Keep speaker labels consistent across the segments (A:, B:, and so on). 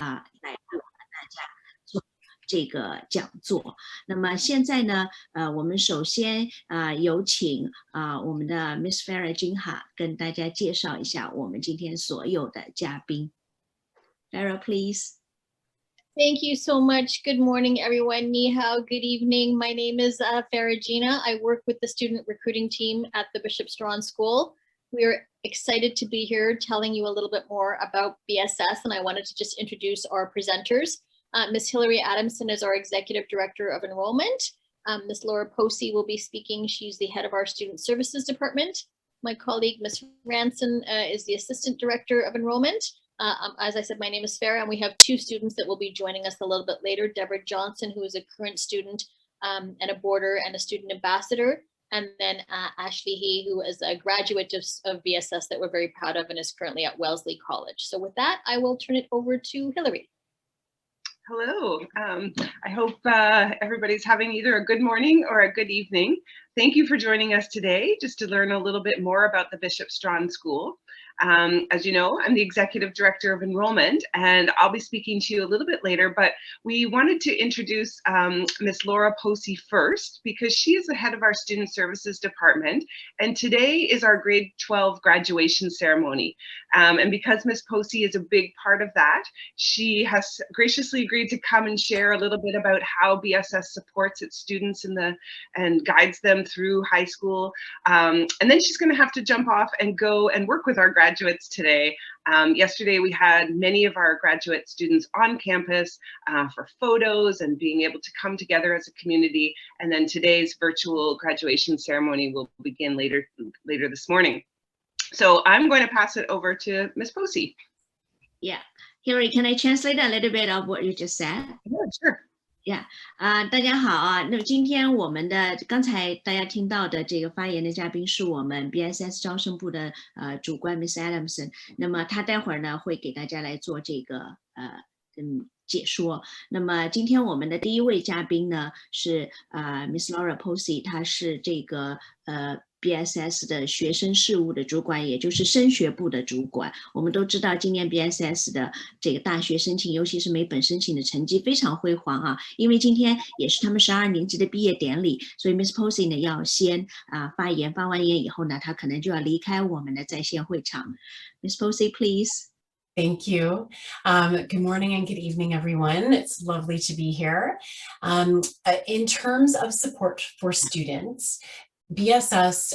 A: 来为我们大家做这个讲座。那么现在呢，我们首先有请我们的 Miss Farrah Jinha 跟大家介绍一下我们今天所有的嘉宾。Farrah, please.
B: Thank you so much. Good morning, everyone. Ni hao, good evening. My name is Farrah Jinha. I work with the student recruiting team at the Bishop Strachan School. We are excited to be here telling you a little bit more about BSS, and I wanted to just introduce our presenters. Miss Hilary Adamson is our Executive Director of Enrollment. Miss Laura Poce will be speaking. She's the head of our Student Services Department. My colleague, Miss Ranson, is the Assistant Director of Enrollment. As I said, my name is Farrah, and we have two students that will be joining us a little bit later. Deborah Johnson, who is a current student and a boarder and a student ambassador. And then Ashley He, who is a graduate of BSS that we're very proud of and is currently at Wellesley College. So with that, I will turn it over to Hilary.
C: Hello. I hope everybody's having either a good morning or a good evening. Thank you for joining us today just to learn a little bit more about the Bishop Strachan School. As you know, I'm the Executive Director of Enrollment, and I'll be speaking to you a little bit later, but we wanted to introduce Miss Laura Poce first because she is the head of our Student Services Department, and today is our grade 12 graduation ceremony. And because Miss Poce is a big part of that, she has graciously agreed to come and share a little bit about how BSS supports its students and guides them through high school. And then she's going to have to jump off and go and work with our graduates today. Yesterday we had many of our graduate students on campus for photos and being able to come together as a community. And then today's virtual graduation ceremony will begin later this morning. So I'm going to pass it over to Miss Poce.
A: Yeah, Hilary, can I translate a little bit of what you just said?
C: Yeah, sure.
A: Yeah, 大家好啊。那今天我们的刚才大家听到的这个发言的嘉宾是我们 BSS 招生部的主管 Miss Adamson。那么他待会儿呢会给大家来做这个解说。那么今天我们的第一位嘉宾呢是Miss Laura Poce， 她是这个BSS 的学生事务的主管，也就是升学部的主管。我们都知道今年 BSS 的这个大学申请，尤其是美本申请的成绩非常辉煌啊，因为今天也是他们12年级的毕业典礼，所以 Miss Poce 呢要先发言，发完言以后呢，她可能就要离开我们的在线会场。Miss Poce, please.
D: Thank you. Good morning and good evening, everyone. It's lovely to be here. In terms of support for students, BSS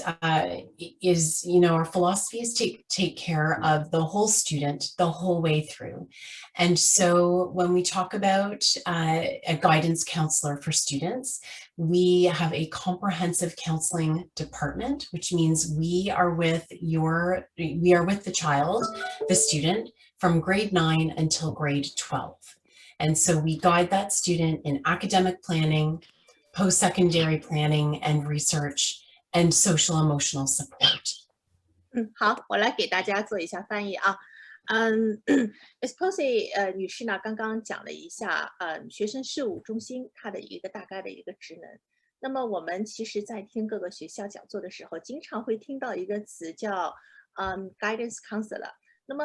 D: is, our philosophy is to take care of the whole student the whole way through. And so when we talk about a guidance counselor for students, we have a comprehensive counseling department, which means we are with the child, the student, from grade 9 until grade 12. And so we guide that student in academic planning, post-secondary planning and research, and social emotional support.
E: 好，我来给大家做一下翻译啊。Miss Poce 女士呢，刚刚讲了一下学生事务中心它的一个大概的一个职能。那么我们其实在听各个学校讲座的时候，经常会听到一个词叫guidance counselor。那么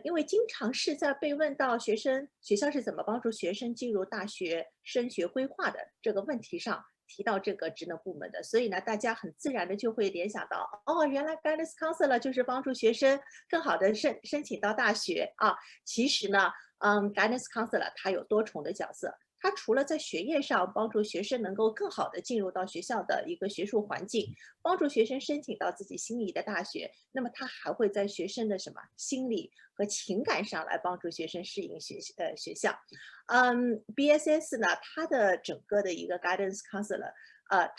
E: 因为经常是在被问到学校是怎么帮助学生进入大学升学规划的这个问题上，提到这个职能部门的，所以呢，大家很自然的就会联想到，哦，原来 guidance counselor 就是帮助学生更好的申请到大学啊。其实呢，guidance counselor 它有多重的角色。它除了在学业上帮助学生能够更好的进入到学校的一个学术环境，帮助学生申请到自己心仪的大学，那么它还会在学生的心理和情感上来帮助学生适应学校。BSS 呢，它的整个的一个 guidance counselor，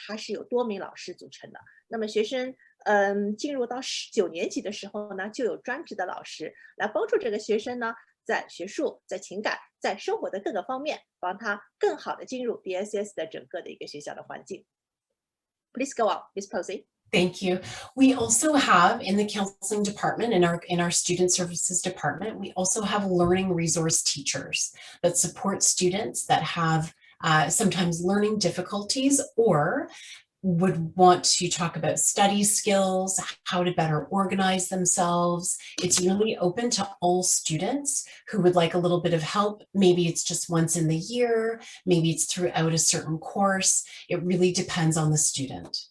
E: 它是有多名老师组成的。那么学生进入到9年级的时候呢，就有专职的老师来帮助这个学生呢，在学术、在情感、在生活的各个方面，帮他更好的进入 BSS 的整个的一个学校的环境。Please go on, Ms. Poce.
D: Thank you. We also have in the counseling department, in our student services department, we also have learning resource teachers that support students that have sometimes learning difficulties or would want to talk about study skills, how to better organize themselves. It's really open to all students who would like a little bit of help. Maybe it's just once in the year, maybe it's throughout a certain course. It really depends on the student.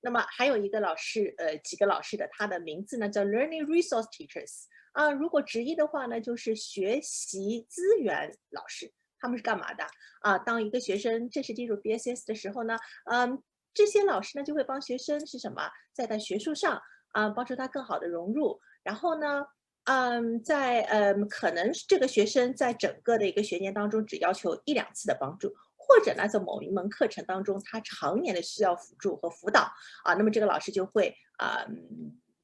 E: 那么还有一个老师，几个老师的，他的名字呢叫 Learning Resource Teachers 啊。如果直译的话呢，就是学习资源老师。他们是干嘛的啊？当一个学生正式进入 BSS 的时候呢，这些老师呢就会帮学生是什么，在他学术上帮助他更好的融入。然后呢，可能这个学生在整个的一个学年当中只要求1、2次的帮助。或者呢，在某一门课程当中，他常年的需要辅助和辅导啊，那么这个老师就会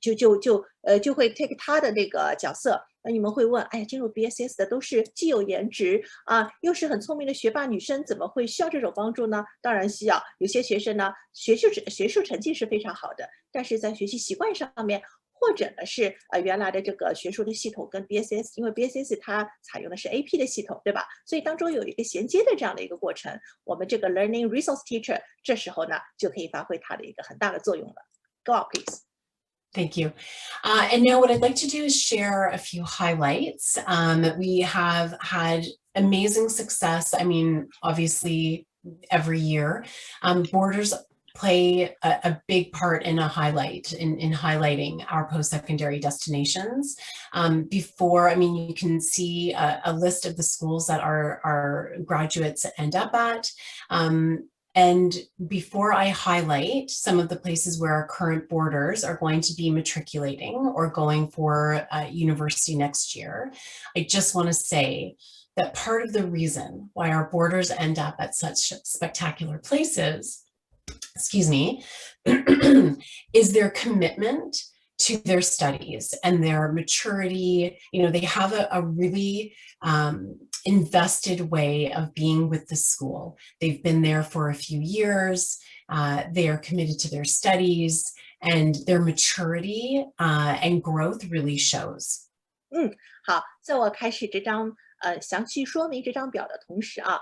E: 就会 take 他的那个角色。那你们会问，哎呀，进入 BSS 的都是既有颜值啊，又是很聪明的学霸女生，怎么会需要这种帮助呢？当然需要。有些学生呢，学术成绩是非常好的，但是在学习习惯上面。或者呢是原来的这个学术的系统跟 BSS， 因为 BSS 它采用的是 AP 的系统，对吧？所以当中有一个衔接的这样的一个过程，我们这个 Learning Resource Teacher 这时候呢就可以发挥它的一个很大的作用了。Go on, please.
D: Thank you. And now what I'd like to do is share a few highlights. We have had amazing success. I mean, obviously every year, Borders play a big part in in highlighting our post-secondary destinations. Before, I mean, you can see a list of the schools that our graduates end up at. And before I highlight some of the places where our current boarders are going to be matriculating or going for university next year, I just want to say that part of the reason why our boarders end up at such spectacular places, excuse me, is their commitment to their studies and their maturity. You know, they have a really invested way of being with the school. They've been there for a few years. They are committed to their studies, and their maturity and growth really shows.
E: 好，在我开始这张详细说明这张表的同时啊，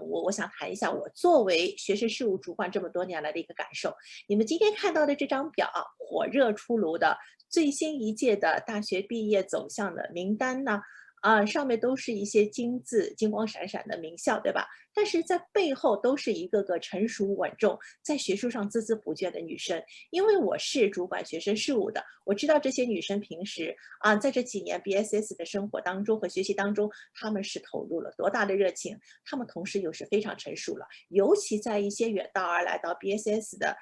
E: 我想谈一下我作为学生事务主管这么多年来的一个感受。你们今天看到的这张表，火热出炉的最新一届的大学毕业走向的名单呢，上面都是一些金光闪闪的名校，对吧？但是在背后都是一个个成熟稳重，在学术上孜孜不倦的女生。因为我是主管学生事务的，我知道这些女生平时在这几年 BSS 的生活当中和学习当中，她们是投入了多大的热情，她们同时又是非常成熟了。尤其在一些远道而来到 BSS 的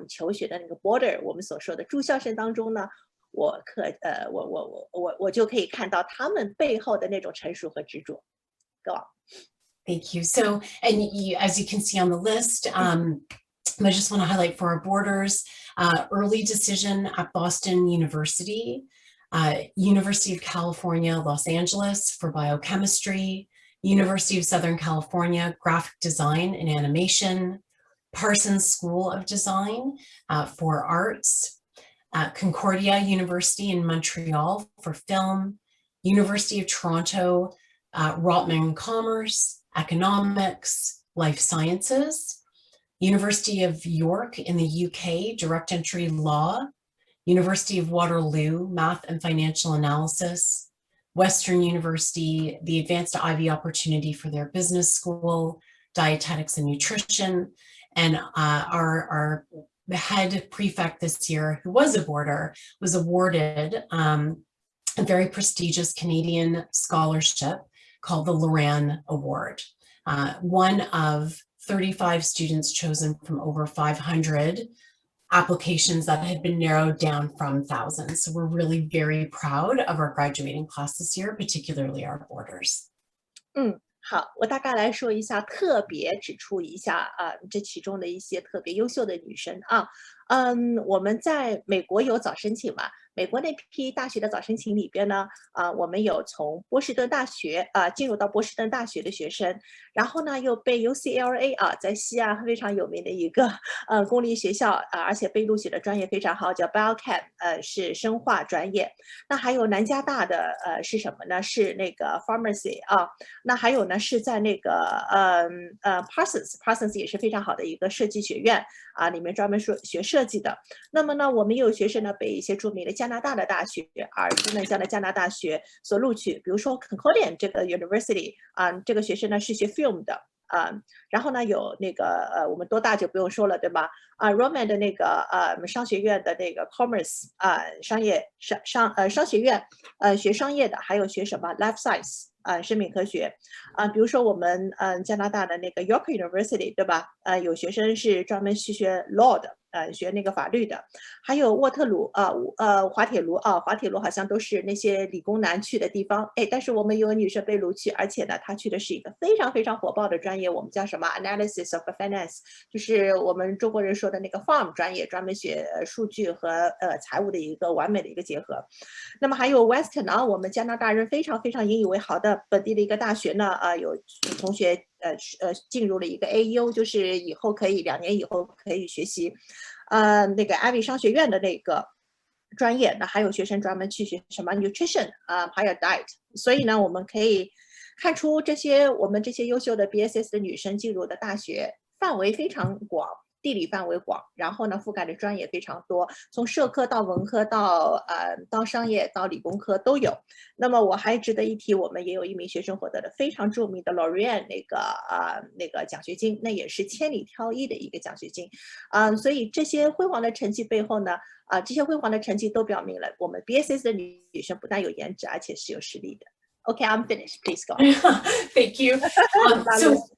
E: 求学的那个 border， 我们所说的住校生当中呢，我就可以看到他们背后的那种成熟和执着。Go on.
D: Thank you. So, and as you can see on the list, I just want to highlight for our boarders, early decision at Boston University, University of California, Los Angeles for biochemistry, University of Southern California, graphic design and animation, Parsons School of Design for arts, Concordia University in Montreal for film, University of Toronto, Rotman Commerce, Economics, Life Sciences, University of York in the UK, Direct Entry Law, University of Waterloo, Math and Financial Analysis, Western University, the Advanced Ivy Opportunity for their business school, Dietetics and Nutrition, and our head prefect this year, who was a boarder, was awarded a very prestigious Canadian scholarship called the Loran Award. One of 35 students chosen from over 500 applications that had been narrowed down from thousands. So we're really very proud of our graduating class this year, particularly our boarders.
E: 好，我大概来说一下，特别指出一下这其中的一些特别优秀的女生我们在美国有早申请嘛？美国那批大学的早申请里边呢，我们有从波士顿大学进入到波士顿大学的学生，然后呢又被 UCLA 在西岸非常有名的一个公立学校而且被录取的专业非常好，叫 Biochem， 是生化专业。那还有南加大的是什么呢？是那个 Pharmacy 那还有呢是在那个Parsons 也是非常好的一个设计学院里面专门学设计的。那么呢，我们也有学生呢被一些著名的加拿大的大学耳熟能详的加拿大学所录取，比如说 Concordia 这个 University 这个学生呢是学 film 的。然后呢，有那个我们多大就不用说了，对吧？Roman 的那个商学院的那个 Commerce 商学院学商业的，还有学什么 Life Science 生命科学比如说我们加拿大的那个 York University 对吧？有学生是专门去学 law 的。学那个法律的，还有沃特鲁滑铁卢滑铁卢好像都是那些理工男去的地方，但是我们有女生被录取，而且呢，她去的是一个非常非常火爆的专业，我们叫什么 Analysis of Finance， 就是我们中国人说的那个 Farm 专业，专门学数据和财务的一个完美的一个结合。那么还有 Western 我们加拿大人非常非常引以为豪的本地的一个大学呢，有同学进入了一个 AU， 就是以后可以2年以后可以学习那个 Ivy 商学院的那个专业，那还有学生专门去学什么 nutrition 还有 diet， 所以呢，我们可以看出我们这些优秀的 BSS 的女生进入的大学范围非常广。地理范围广，然后呢，覆盖的专业非常多，从社科到文科到商业到理工科都有。那么我还值得一提，我们也有一名学生获得的非常著名的 Laureate 那个奖学金，那也是千里挑一的一个奖学金。所以这些辉煌的成绩背后呢，这些辉煌的成绩都表明了我们 BSS 的女生不但有颜值，而且是有实力的。Okay, I'm finished. Please go.
D: Thank you. So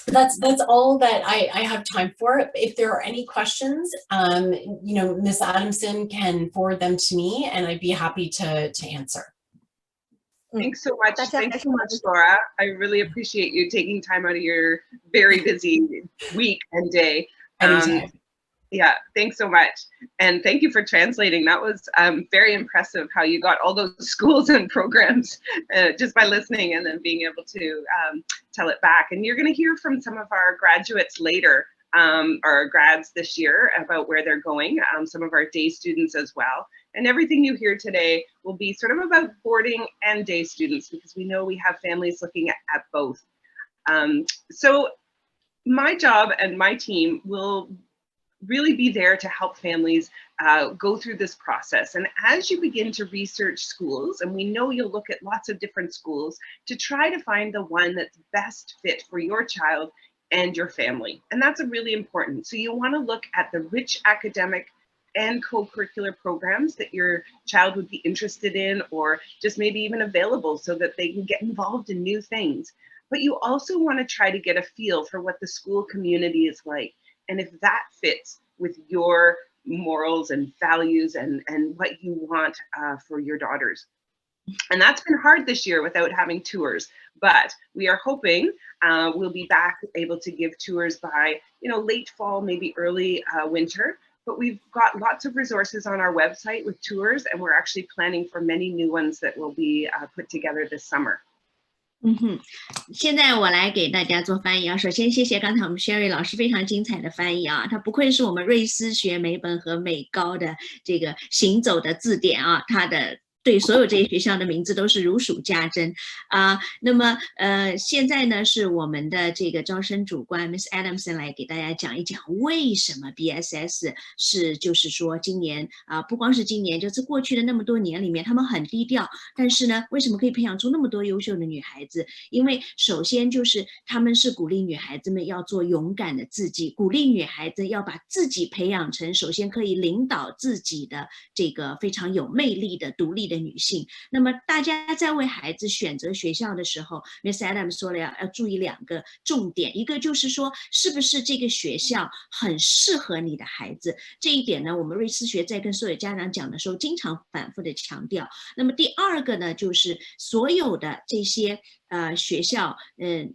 D: that's all that I have time for. If there are any questions, Ms. Adamson can forward them to me, and I'd be happy to answer.
C: Thanks so much. Thanks so much, Laura. I really appreciate you taking time out of your very busy week and day. Yeah, thanks so much. And thank you for translating. That was very impressive how you got all those schools and programs just by listening and then being able to tell it back. And you're going to hear from some of our graduates later, our grads this year, about where they're going, some of our day students as well. And everything you hear today will be sort of about boarding and day students, because we know we have families looking at both. So my job and my team will really be there to help families go through this process. And as you begin to research schools, and we know you'll look at lots of different schools to try to find the one that's best fit for your child and your family. And that's really important. So you want to look at the rich academic and co-curricular programs that your child would be interested in, or just maybe even available so that they can get involved in new things. But you also want to try to get a feel for what the school community is like. And if that fits with your morals and values and what you want for your daughters. And that's been hard this year without having tours, but we are hoping we'll be back able to give tours by late fall, maybe early winter. But we've got lots of resources on our website with tours, and we're actually planning for many new ones that will be put together this summer.
A: 现在我来给大家做翻译首先谢谢刚才我们 Sherry 老师非常精彩的翻译他不愧是我们瑞思学美本和美高的这个行走的字典他的对所有这些学校的名字都是如数家珍那么现在呢是我们的这个招生主官 Miss Adamson 来给大家讲一讲为什么 BSS 是就是说今年不光是今年就是过去的那么多年里面他们很低调但是呢为什么可以培养出那么多优秀的女孩子因为首先就是他们是鼓励女孩子们要做勇敢的自己鼓励女孩子要把自己培养成首先可以领导自己的这个非常有魅力的独立的女性那么大家在为孩子选择学校的时候 Miss Adams 说了要注意2个重点一个就是说是不是这个学校很适合你的孩子这一点呢我们瑞思学在跟所有家长讲的时候经常反复的强调那么第2个呢就是所有的这些学校，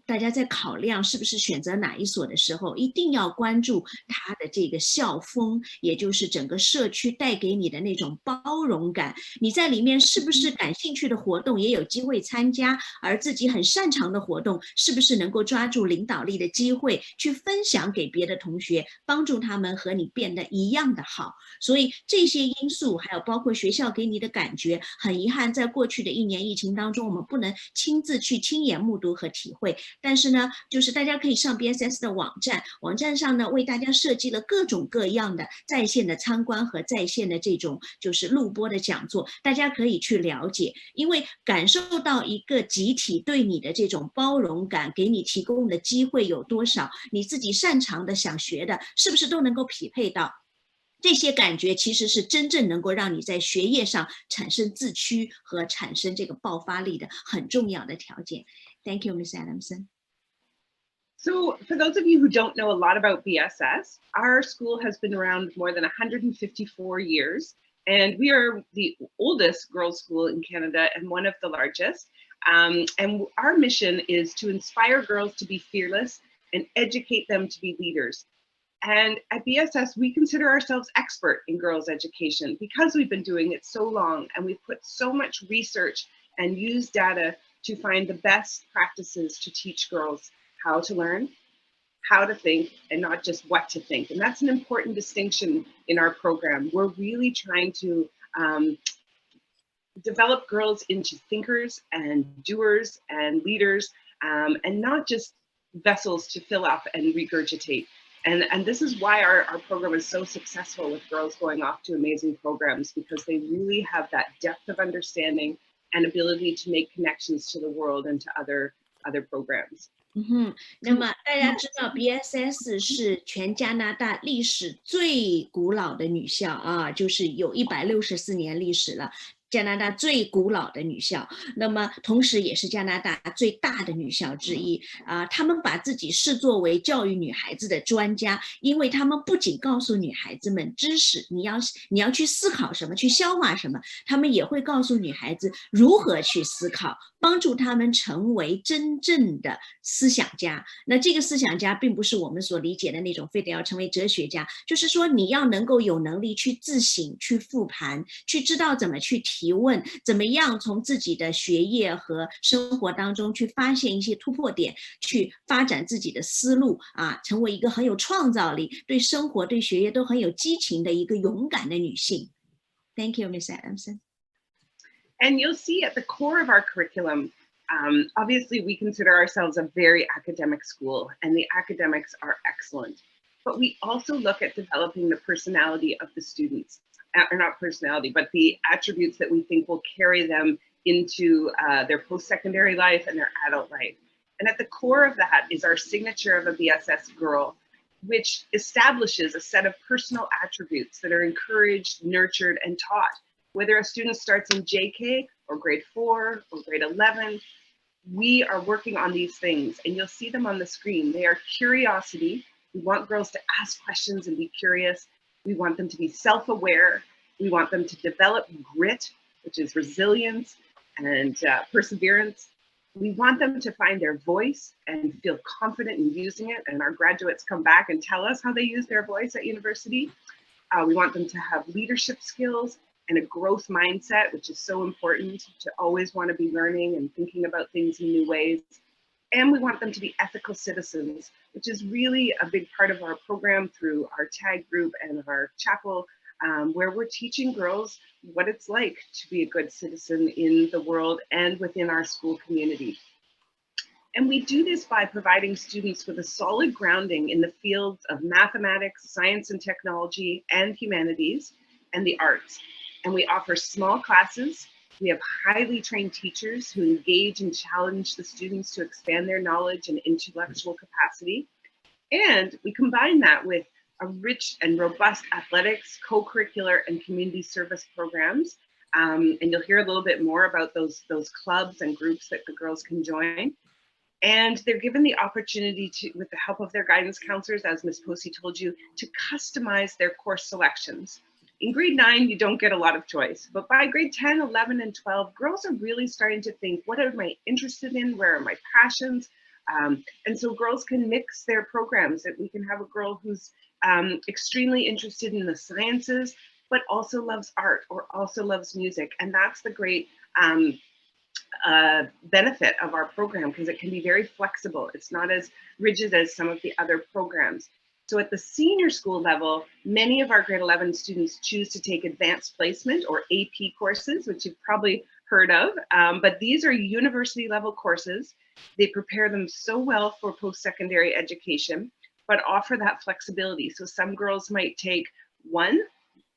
A: 大家在考量是不是选择哪一所的时候，一定要关注它的这个校风，也就是整个社区带给你的那种包容感。你在里面是不是感兴趣的活动也有机会参加，而自己很擅长的活动，是不是能够抓住领导力的机会去分享给别的同学，帮助他们和你变得一样的好。所以这些因素，还有包括学校给你的感觉，很遗憾，在过去的1年疫情当中，我们不能亲自去亲眼目睹和体会。但是呢，就是大家可以上 BSS 的网站，网站上呢为大家设计了各种各样的在线的参观和在线的这种就是录播的讲座，大家可以去了解。因为感受到一个集体对你的这种包容感，给你提供的机会有多少，你自己擅长的、想学的，是不是都能够匹配到？这些感觉其实是真正能够让你在学业上产生自驱和产生这个爆发力的很重要的条件。Thank you, Ms. Adamson.
C: So for those of you who don't know a lot about BSS, our school has been around more than 154 years, and we are the oldest girls' school in Canada and one of the largest. And our mission is to inspire girls to be fearless and educate them to be leaders. And at BSS, we consider ourselves expert in girls' education because we've been doing it so long, and we've put so much research and used data to find the best practices to teach girls how to learn, how to think, and not just what to think. And that's an important distinction in our program. We're really trying to develop girls into thinkers and doers and leaders, and not just vessels to fill up and regurgitate. And this is why our program is so successful with girls going off to amazing programs, because they really have that depth of understanding and ability to make connections to the world and to other programs.
A: 那么大家知道 BSS 是全加拿大历史最古老的女校啊，就是有164年历史了。加拿大最古老的女校，那么同时也是加拿大最大的女校之一啊。他们把自己视作为教育女孩子的专家，因为他们不仅告诉女孩子们知识，你要去思考什么，去消化什么，他们也会告诉女孩子如何去思考，帮助他们成为真正的思想家。那这个思想家并不是我们所理解的那种非得要成为哲学家，就是说你要能够有能力去自省、去复盘、去知道怎么去提问，怎么样从自己的学业和生活当中去发现一些突破点，去发展自己的思路啊，成为一个很有创造力，对生活、对学业都很有激情的一个勇敢的女性。Thank you, Ms. Adamson.
C: And you'll see at the core of our curriculum, obviously we consider ourselves a very academic school, and the academics are excellent. But we also look at developing the personality of the students. Or not personality, but the attributes that we think will carry them into their post-secondary life and their adult life. And at the core of that is our signature of a BSS girl, which establishes a set of personal attributes that are encouraged, nurtured, and taught. Whether a student starts in JK or grade 4 or grade 11, we are working on these things, and you'll see them on the screen. They are curiosity. We want girls to ask questions and be curious. We want them to be self-aware. We want them to develop grit, which is resilience and perseverance. We want them to find their voice and feel confident in using it. And our graduates come back and tell us how they use their voice at university. We want them to have leadership skills and a growth mindset, which is so important, to always want to be learning and thinking about things in new ways. And we want them to be ethical citizens, which is really a big part of our program through our tag group and our chapel, where we're teaching girls what it's like to be a good citizen in the world and within our school community. And we do this by providing students with a solid grounding in the fields of mathematics, science and technology, and humanities, and the arts. And we offer small classes. We have highly trained teachers who engage and challenge the students to expand their knowledge and intellectual capacity. And we combine that with a rich and robust athletics, co-curricular, and community service programs. And you'll hear a little bit more about those clubs and groups that the girls can join. And they're given the opportunity to, with the help of their guidance counselors, as Ms. Poce told you, to customize their course selections. In grade 9, you don't get a lot of choice, but by grade 10, 11, and 12, girls are really starting to think, what am I interested in? Where are my passions? And so girls can mix their programs. That we can have a girl who's extremely interested in the sciences, but also loves art or also loves music. And that's the great benefit of our program, because it can be very flexible. It's not as rigid as some of the other programs. So at the senior school level, many of our grade 11 students choose to take advanced placement or AP courses, which you've probably heard of, but these are university level courses. They prepare them so well for post-secondary education, but offer that flexibility. So some girls might take one,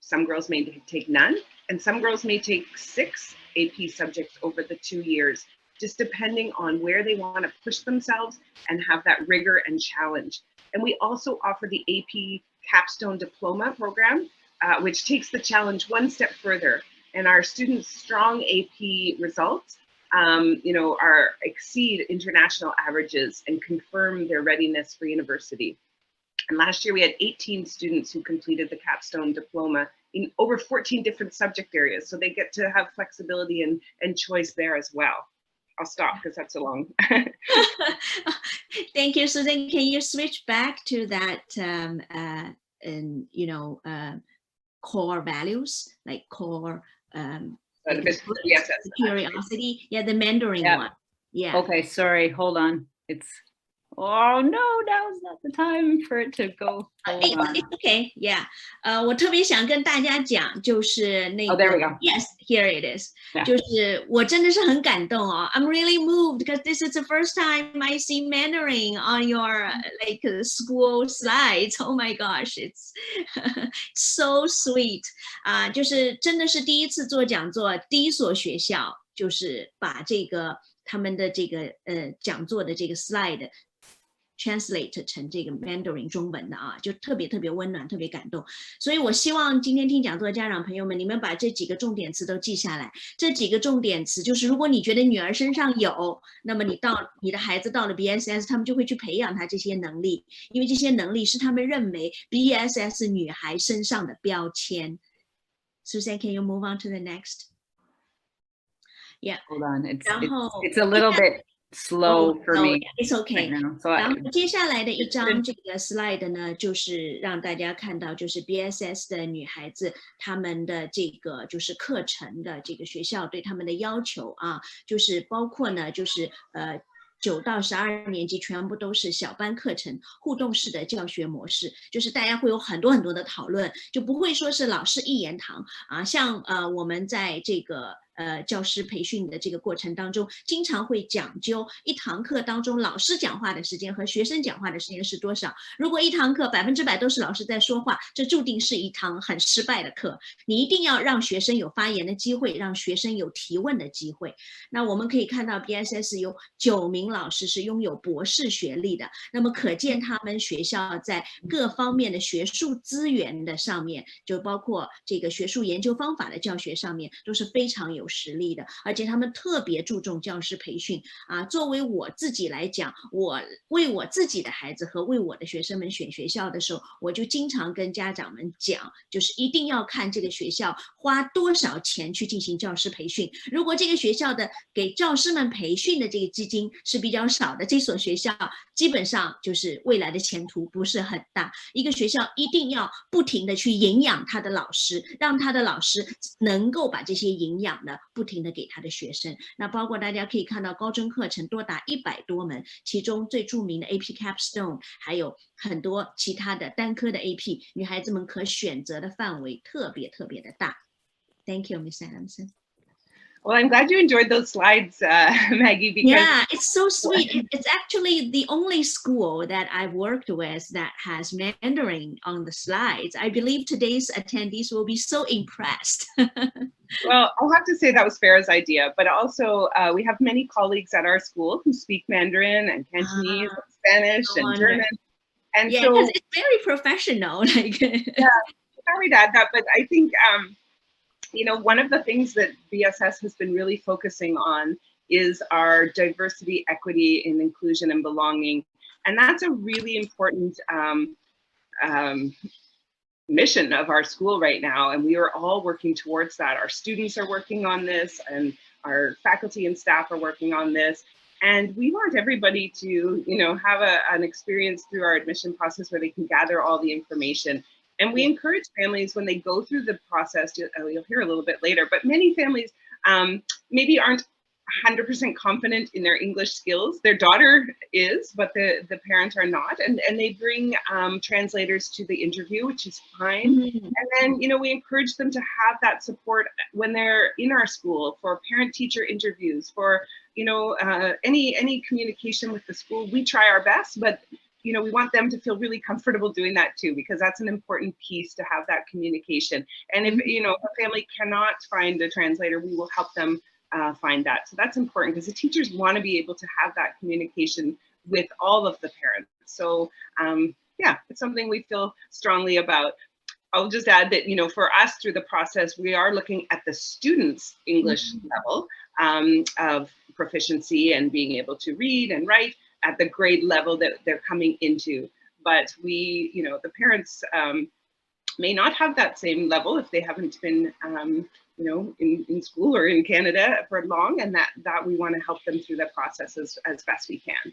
C: some girls may take none, and some girls may take 6 AP subjects over the 2 years, just depending on where they want to push themselves and have that rigor and challenge. And we also offer the AP Capstone Diploma program, which takes the challenge one step further. And our students' strong AP results, exceed international averages and confirm their readiness for university. And last year we had 18 students who completed the Capstone Diploma in over 14 different subject areas. So they get to have flexibility and choice there as well. I'll stop because that's a long.
A: Thank you, Susan. Can you switch back to that, core values, like core curiosity? Yeah, the Mandarin one. Yeah.
F: Okay, sorry, hold on. Oh no, now's not the time for it to go.
A: It's okay. Yeah. 我特别想跟大家讲，就是那个
F: there we go.
A: Yes, here it is.
F: Yeah.
A: 就是我真的是很感动哦。I'm really moved because this is the first time I see Mandarin on your school slides. Oh my gosh, it's so sweet. 就是真的是第一次做讲座，第一所学校就是把这个他们的这个讲座的这个 slide translate 成这个 Mandarin 中文的啊，就特别特别温暖，特别感动。所以我希望今天听讲座的家长朋友们，你们把这几个重点词都记下来。这几个重点词就是，如果你觉得女儿身上有，那么你的孩子到了 BSS， 他们就会去培养他这些能力，因为这些能力是他们认为 BSS 女孩身上的标签。Suzanne, can you move on to the next? Yeah.
F: Hold on, it's a little bit slow for me.
A: It's okay.
F: Right now, so
A: 然后接下来的一张这个 slide 呢，就是让大家看到，就是 BSS 的女孩子她们的这个就是课程的这个学校对她们的要求啊，就是包括呢，就是9到12年级全部都是小班课程，互动式的教学模式，就是大家会有很多很多的讨论，就不会说是老师一言堂啊。像我们在这个教师培训的这个过程当中，经常会讲究一堂课当中老师讲话的时间和学生讲话的时间是多少。如果一堂课100%都是老师在说话，这注定是一堂很失败的课。你一定要让学生有发言的机会，让学生有提问的机会。那我们可以看到 BSS 有9名老师是拥有博士学历的，那么可见他们学校在各方面的学术资源的上面，就包括这个学术研究方法的教学上面，都是非常有实力的，而且他们特别注重教师培训啊。作为我自己来讲，我为我自己的孩子和为我的学生们选学校的时候，我就经常跟家长们讲，就是一定要看这个学校花多少钱去进行教师培训。如果这个学校的给教师们培训的这个基金是比较少的，这所学校基本上就是未来的前途不是很大。一个学校一定要不停的去营养他的老师，让他的老师能够把这些营养呢不停的给他的学生。那包括大家可以看到高中课程多达100多门，其中最著名的 AP Capstone 还有很多其他的单科的 AP， 女孩子们可选择的范围特别特别的大。Thank you, Miss Adamson.
C: Well, I'm glad you enjoyed those slides, Maggie. Because
A: yeah, it's so sweet. It's actually the only school that I've worked with that has Mandarin on the slides. I believe today's attendees will be so impressed.
C: Well, I'll have to say that was Farrah's idea, but also we have many colleagues at our school who speak Mandarin and Cantonese, and Spanish and German. And
A: yeah,
C: so
A: because it's very professional. Like
C: yeah, sorry to add that, but I think you know, one of the things that BSS has been really focusing on is our diversity, equity, and inclusion and belonging. And that's a really important mission of our school right now, and we are all working towards that. Our students are working on this, and our faculty and staff are working on this. And we want everybody to, have an experience through our admission process where they can gather all the information. And we encourage families when they go through the process, you'll hear a little bit later, but many families maybe aren't 100% confident in their English skills. Their daughter is, but the parents are not. And they bring translators to the interview, which is fine.
A: Mm-hmm.
C: And then, we encourage them to have that support when they're in our school for parent-teacher interviews, for, any communication with the school. We try our best, but we want them to feel really comfortable doing that too, because that's an important piece to have that communication. And if, if a family cannot find a translator, we will help them find that. So that's important because the teachers want to be able to have that communication with all of the parents. So yeah, it's something we feel strongly about. I'll just add that, for us through the process, we are looking at the students' English level of proficiency and being able to read and write at the grade level that they're coming into. But we, the parents may not have that same level if they haven't been, in school or in Canada for long, and that we want to help them through the process as best we can.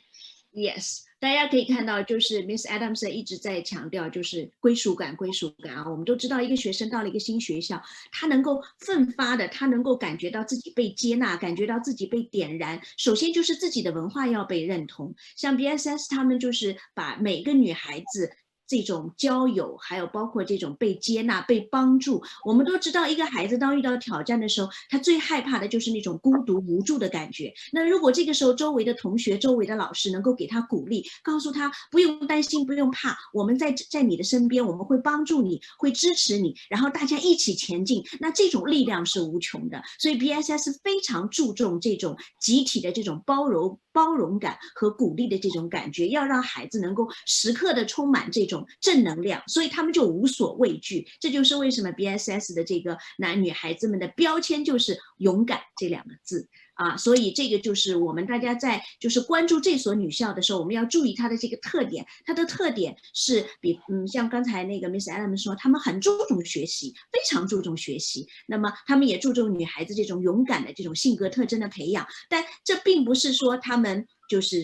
A: Yes， 大家可以看到，就是 Miss Adamson 一直在强调，就是归属感啊。我们都知道，一个学生到了一个新学校，他能够奋发的，他能够感觉到自己被接纳，感觉到自己被点燃。首先就是自己的文化要被认同。像 BSS 他们就是把每个女孩子这种交友，还有包括这种被接纳、被帮助。我们都知道，一个孩子当遇到挑战的时候，他最害怕的就是那种孤独无助的感觉。那如果这个时候周围的同学、周围的老师能够给他鼓励，告诉他不用担心、不用怕，我们在你的身边，我们会帮助你，会支持你，然后大家一起前进，那这种力量是无穷的。所以 BSS 非常注重这种集体的这种包容感和鼓励的这种感觉，要让孩子能够时刻的充满这种正能量，所以他们就无所畏惧。这就是为什么 BSS 的这个男女孩子们的标签就是勇敢这2个字啊。所以这个就是我们大家在就是关注这所女校的时候，我们要注意它的这个特点。它的特点是像刚才那个 Miss Adams 说，他们很注重学习，非常注重学习。那么他们也注重女孩子这种勇敢的这种性格特征的培养，但这并不是说他们就是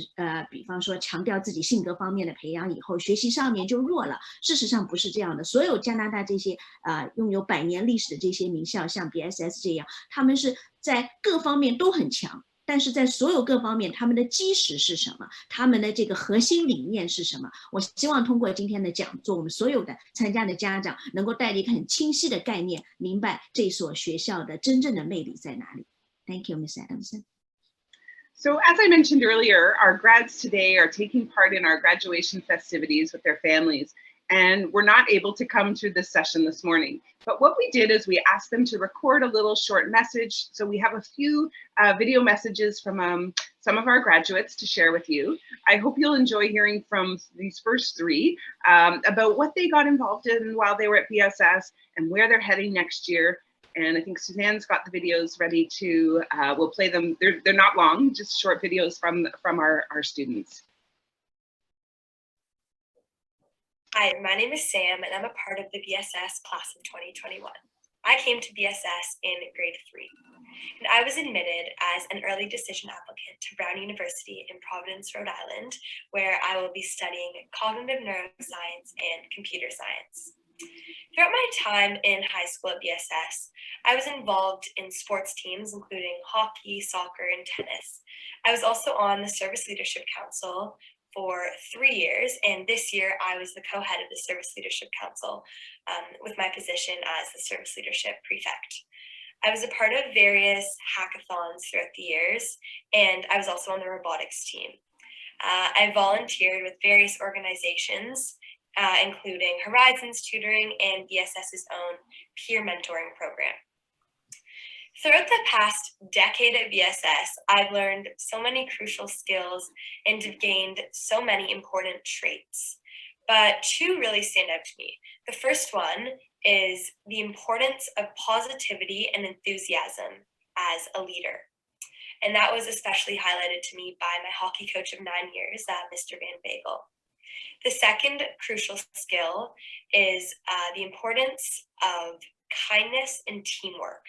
A: 比方说强调自己性格方面的培养以后，学习上面就弱了。事实上不是这样的。所有加拿大这些拥有100年历史的这些名校，像 BSS 这样，他们是在各方面都很强。但是在所有各方面，他们的基石是什么？他们的这个核心理念是什么？我希望通过今天的讲座，我们所有的参加的家长能够带着一个很清晰的概念，明白这所学校的真正的魅力在哪里。Thank you, Miss Adamson.
C: So as I mentioned earlier, our grads today are taking part in our graduation festivities with their families, and we're not able to come to this session this morning. But what we did is we asked them to record a little short message. So we have a few video messages from some of our graduates to share with you. I hope you'll enjoy hearing from these first 3 about what they got involved in while they were at BSS and where they're heading next year. And I think Suzanne's got the videos ready to, we'll play them. They're not long, just short videos from our students.
G: Hi, my name is Sam, and I'm a part of the BSS class of 2021. I came to BSS in grade 3, and I was admitted as an early decision applicant to Brown University in Providence, Rhode Island, where I will be studying cognitive neuroscience and computer science. Throughout my time in high school at BSS, I was involved in sports teams, including hockey, soccer, and tennis. I was also on the Service Leadership Council for 3 years, and this year I was the co-head of the Service Leadership Council with my position as the Service Leadership Prefect. I was a part of various hackathons throughout the years, and I was also on the robotics team. I volunteered with various organizations, including Horizons Tutoring and BSS's own peer mentoring program. Throughout the past decade at BSS, I've learned so many crucial skills and have gained so many important traits. But 2 really stand out to me. The first one is the importance of positivity and enthusiasm as a leader. And that was especially highlighted to me by my hockey coach of 9 years, Mr. Van Bagel. The second crucial skill is the importance of kindness and teamwork.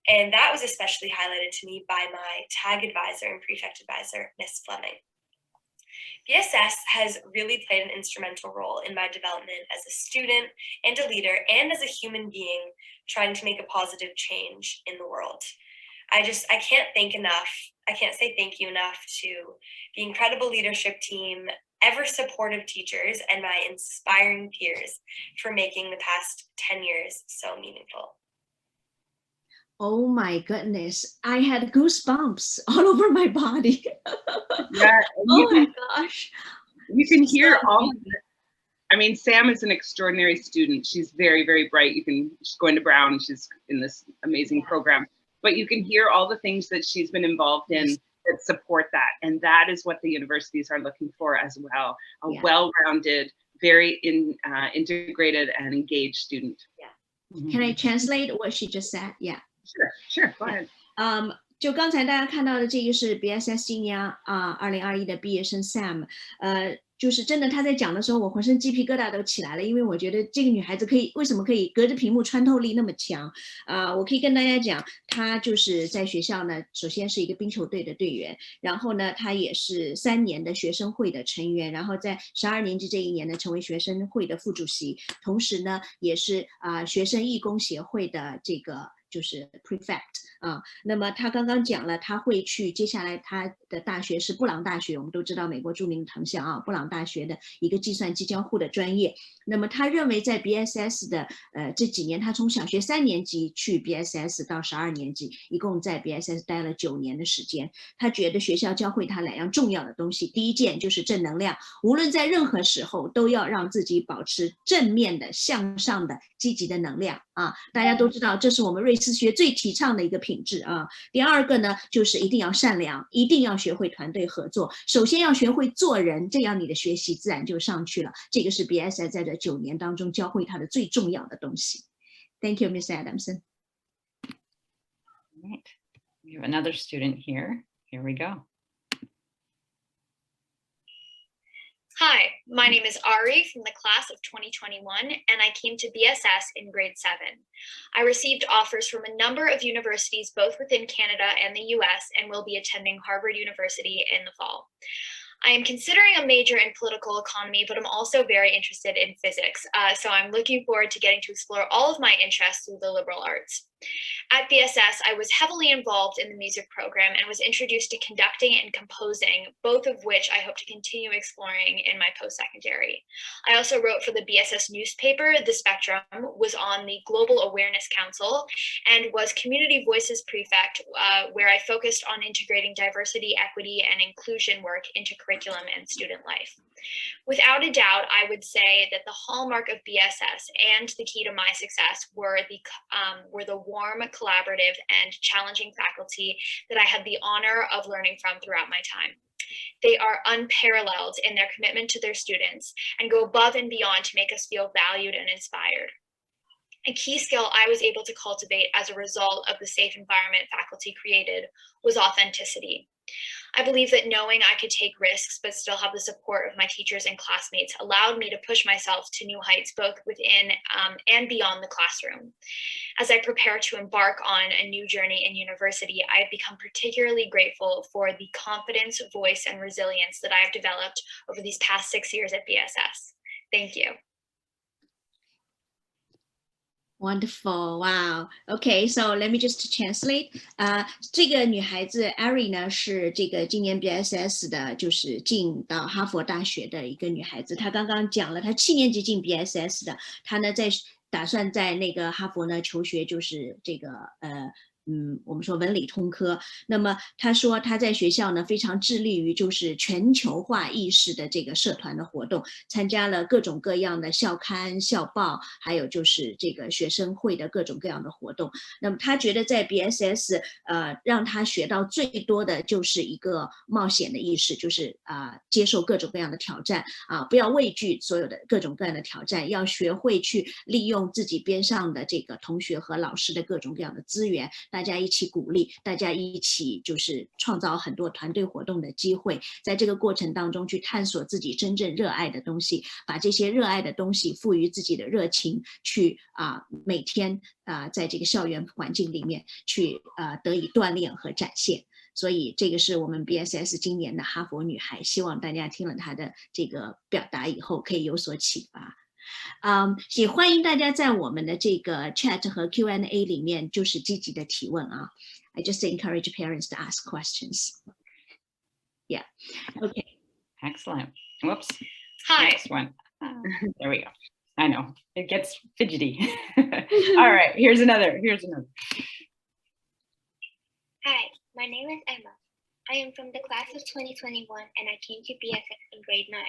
G: And that was especially highlighted to me by my tag advisor and prefect advisor, Miss Fleming. BSS has really played an instrumental role in my development as a student and a leader and as a human being trying to make a positive change in the world. I can't say thank you enough to the incredible leadership team, ever supportive teachers, and my inspiring peers for making the past 10 years so meaningful.
A: Oh my goodness, I had goosebumps all over my body.
C: Yeah,
A: oh my gosh.
C: You can hear all of it. I mean, Sam is an extraordinary student. She's very, very bright. She's going to Brown. She's in this amazing program. But you can hear all the things that she's been involved in that support that. And that is what the universities are looking for as well. A well-rounded, very integrated and engaged student.
A: Yeah. Can I translate what she just said? Yeah.
C: Sure, go ahead.
A: 就刚才大家看到的这个是 BSS 今年2021的毕业生 Sam， 就是真的他在讲的时候，我浑身鸡皮疙瘩都起来了，因为我觉得这个女孩子为什么可以隔着屏幕穿透力那么强我可以跟大家讲，她就是在学校呢，首先是一个冰球队的队员，然后呢，她也是3年的学生会的成员，然后在12年级这一年呢，成为学生会的副主席，同时呢，也是学生义工协会的这个就是 prefect 那么他刚刚讲了，他会去接下来他的大学是布朗大学，我们都知道美国著名藤校布朗大学的一个计算机交互的专业。那么他认为在 BSS 的这几年，他从小学3年级去 BSS 到12年级，一共在 BSS 待了9年的时间。他觉得学校教会他2样重要的东西，第一件就是正能量，无论在任何时候都要让自己保持正面的、向上的、积极的能量大家都知道，这是我们瑞思学最提倡的一个品质第二个呢，就是一定要善良，一定要学会团队合作，首先要学会做人，这样你的学习自然就上去了。这个是 BSS 在这9年当中教会他的最重要的东西。Thank you, Miss Adamson.
F: Right. We have another student here. Here we go.
H: Hi, my name is Ari from the class of 2021, and I came to BSS in grade 7. I received offers from a number of universities, both within Canada and the US, and will be attending Harvard University in the fall. I am considering a major in political economy, but I'm also very interested in physics. So I'm looking forward to getting to explore all of my interests through the liberal arts. At BSS, I was heavily involved in the music program and was introduced to conducting and composing, both of which I hope to continue exploring in my post-secondary. I also wrote for the BSS newspaper, The Spectrum, was on the Global Awareness Council, and was Community Voices Prefect, where I focused on integrating diversity, equity, and inclusion work into curriculum and student life. Without a doubt, I would say that the hallmark of BSS and the key to my success were the warm, collaborative, and challenging faculty that I had the honor of learning from throughout my time. They are unparalleled in their commitment to their students and go above and beyond to make us feel valued and inspired. A key skill I was able to cultivate as a result of the safe environment faculty created was authenticity. I believe that knowing I could take risks but still have the support of my teachers and classmates allowed me to push myself to new heights both within and beyond the classroom. As I prepare to embark on a new journey in university, I have become particularly grateful for the confidence, voice, and resilience that I have developed over these past 6 years at BSS. Thank you.
A: Wonderful, wow. Okay, so let me just translate. 这个女孩子 Ari 呢是这个今年 BSS 的，就是进到哈佛大学的一个女孩子。她刚刚讲了，她7年级进 BSS 的，她呢打算在那个哈佛呢求学，就是这个我们说文理通科。那么他说他在学校呢非常致力于就是全球化意识的这个社团的活动，参加了各种各样的校刊、校报，还有就是这个学生会的各种各样的活动。那么他觉得在 BSS 让他学到最多的就是一个冒险的意识，就是接受各种各样的挑战不要畏惧所有的各种各样的挑战，要学会去利用自己边上的这个同学和老师的各种各样的资源。大家一起鼓励，大家一起就是创造很多团队活动的机会，在这个过程当中去探索自己真正热爱的东西，把这些热爱的东西赋予自己的热情，去每天在这个校园环境里面去得以锻炼和展现。所以这个是我们 BSS 今年的哈佛女孩，希望大家听了她的这个表达以后可以有所启发。也欢迎大家在我们的这个 chat 和 Q&A 里面就是积极的提问啊。I just encourage parents to ask questions. Yeah. Okay.
F: Excellent. Whoops.
H: Hi.
F: Next one. There we go. I know it gets fidgety. All right. Here's another.
I: Hi, my name is Emma. I am from the class of 2021 and I came to BSS in grade 9.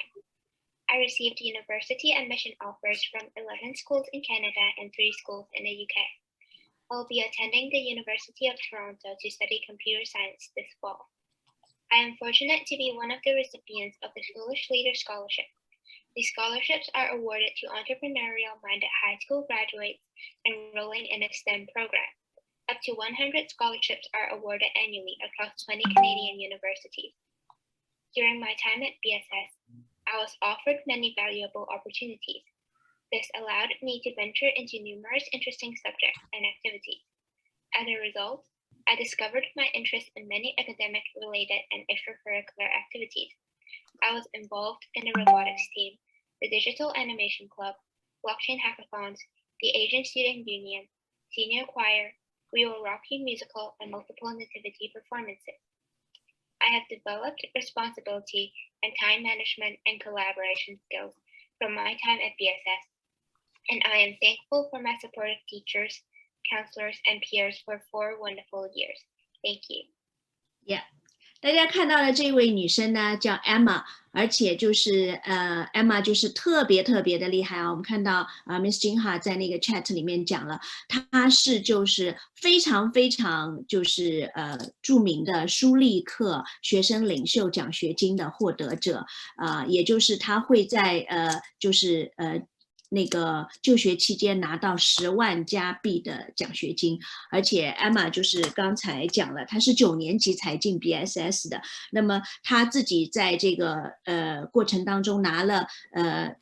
I: I received university admission offers from 11 schools in Canada and 3 schools in the UK. I'll be attending the University of Toronto to study computer science this fall. I am fortunate to be one of the recipients of the Schoolish Leader Scholarship. These scholarships are awarded to entrepreneurial-minded high school graduates enrolling in a STEM program. Up to 100 scholarships are awarded annually across 20 Canadian universities. During my time at BSS, I was offered many valuable opportunities. This allowed me to venture into numerous interesting subjects and activities. As a result, I discovered my interest in many academic-related and extracurricular activities. I was involved in the robotics team, the Digital Animation Club, blockchain hackathons, the Asian Student Union, senior choir, We Will Rock You musical, and multiple nativity performances. I have developed responsibility and time management and collaboration skills from my time at BSS, and I am thankful for my supportive teachers, counselors, and peers for 4 wonderful years. Thank you.
A: Yeah. 大家看到的这位女生呢叫 Emma， 而且就是Emma 就是特别的厉害啊。我们看到Miss Jinha 在那个 chat 里面讲了，她是就是非常就是著名的舒立克学生领袖奖学金的获得者，也就是她会在那个就学期间拿到10万加币的奖学金，而且 Emma 就是刚才讲了，她是9年级才进 BSS 的，那么她自己在这个过程当中拿了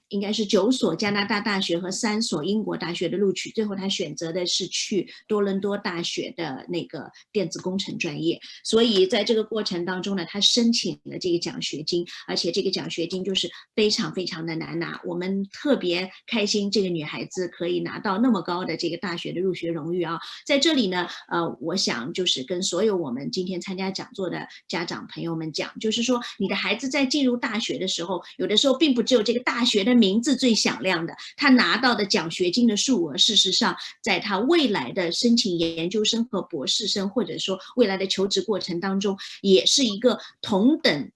A: 应该是9所加拿大大学和3所英国大学的录取，最后她选择的是去多伦多大学的那个电子工程专业，所以在这个过程当中呢，她申请了这个奖学金，而且这个奖学金就是非常的难拿，我们特别开心这个女孩子可以拿到那么高的这个大学的入学荣誉啊。在这里呢我想就是跟所有我们今天参加讲座的家长朋友们讲，就是说你的孩子在进入大学的时候，有的时候并不只有这个大学的名字最响亮的，他拿到的奖学金的数额，事实上在他未来的申请研究生和博士生，或者说未来的求职过程当中，也是一个同等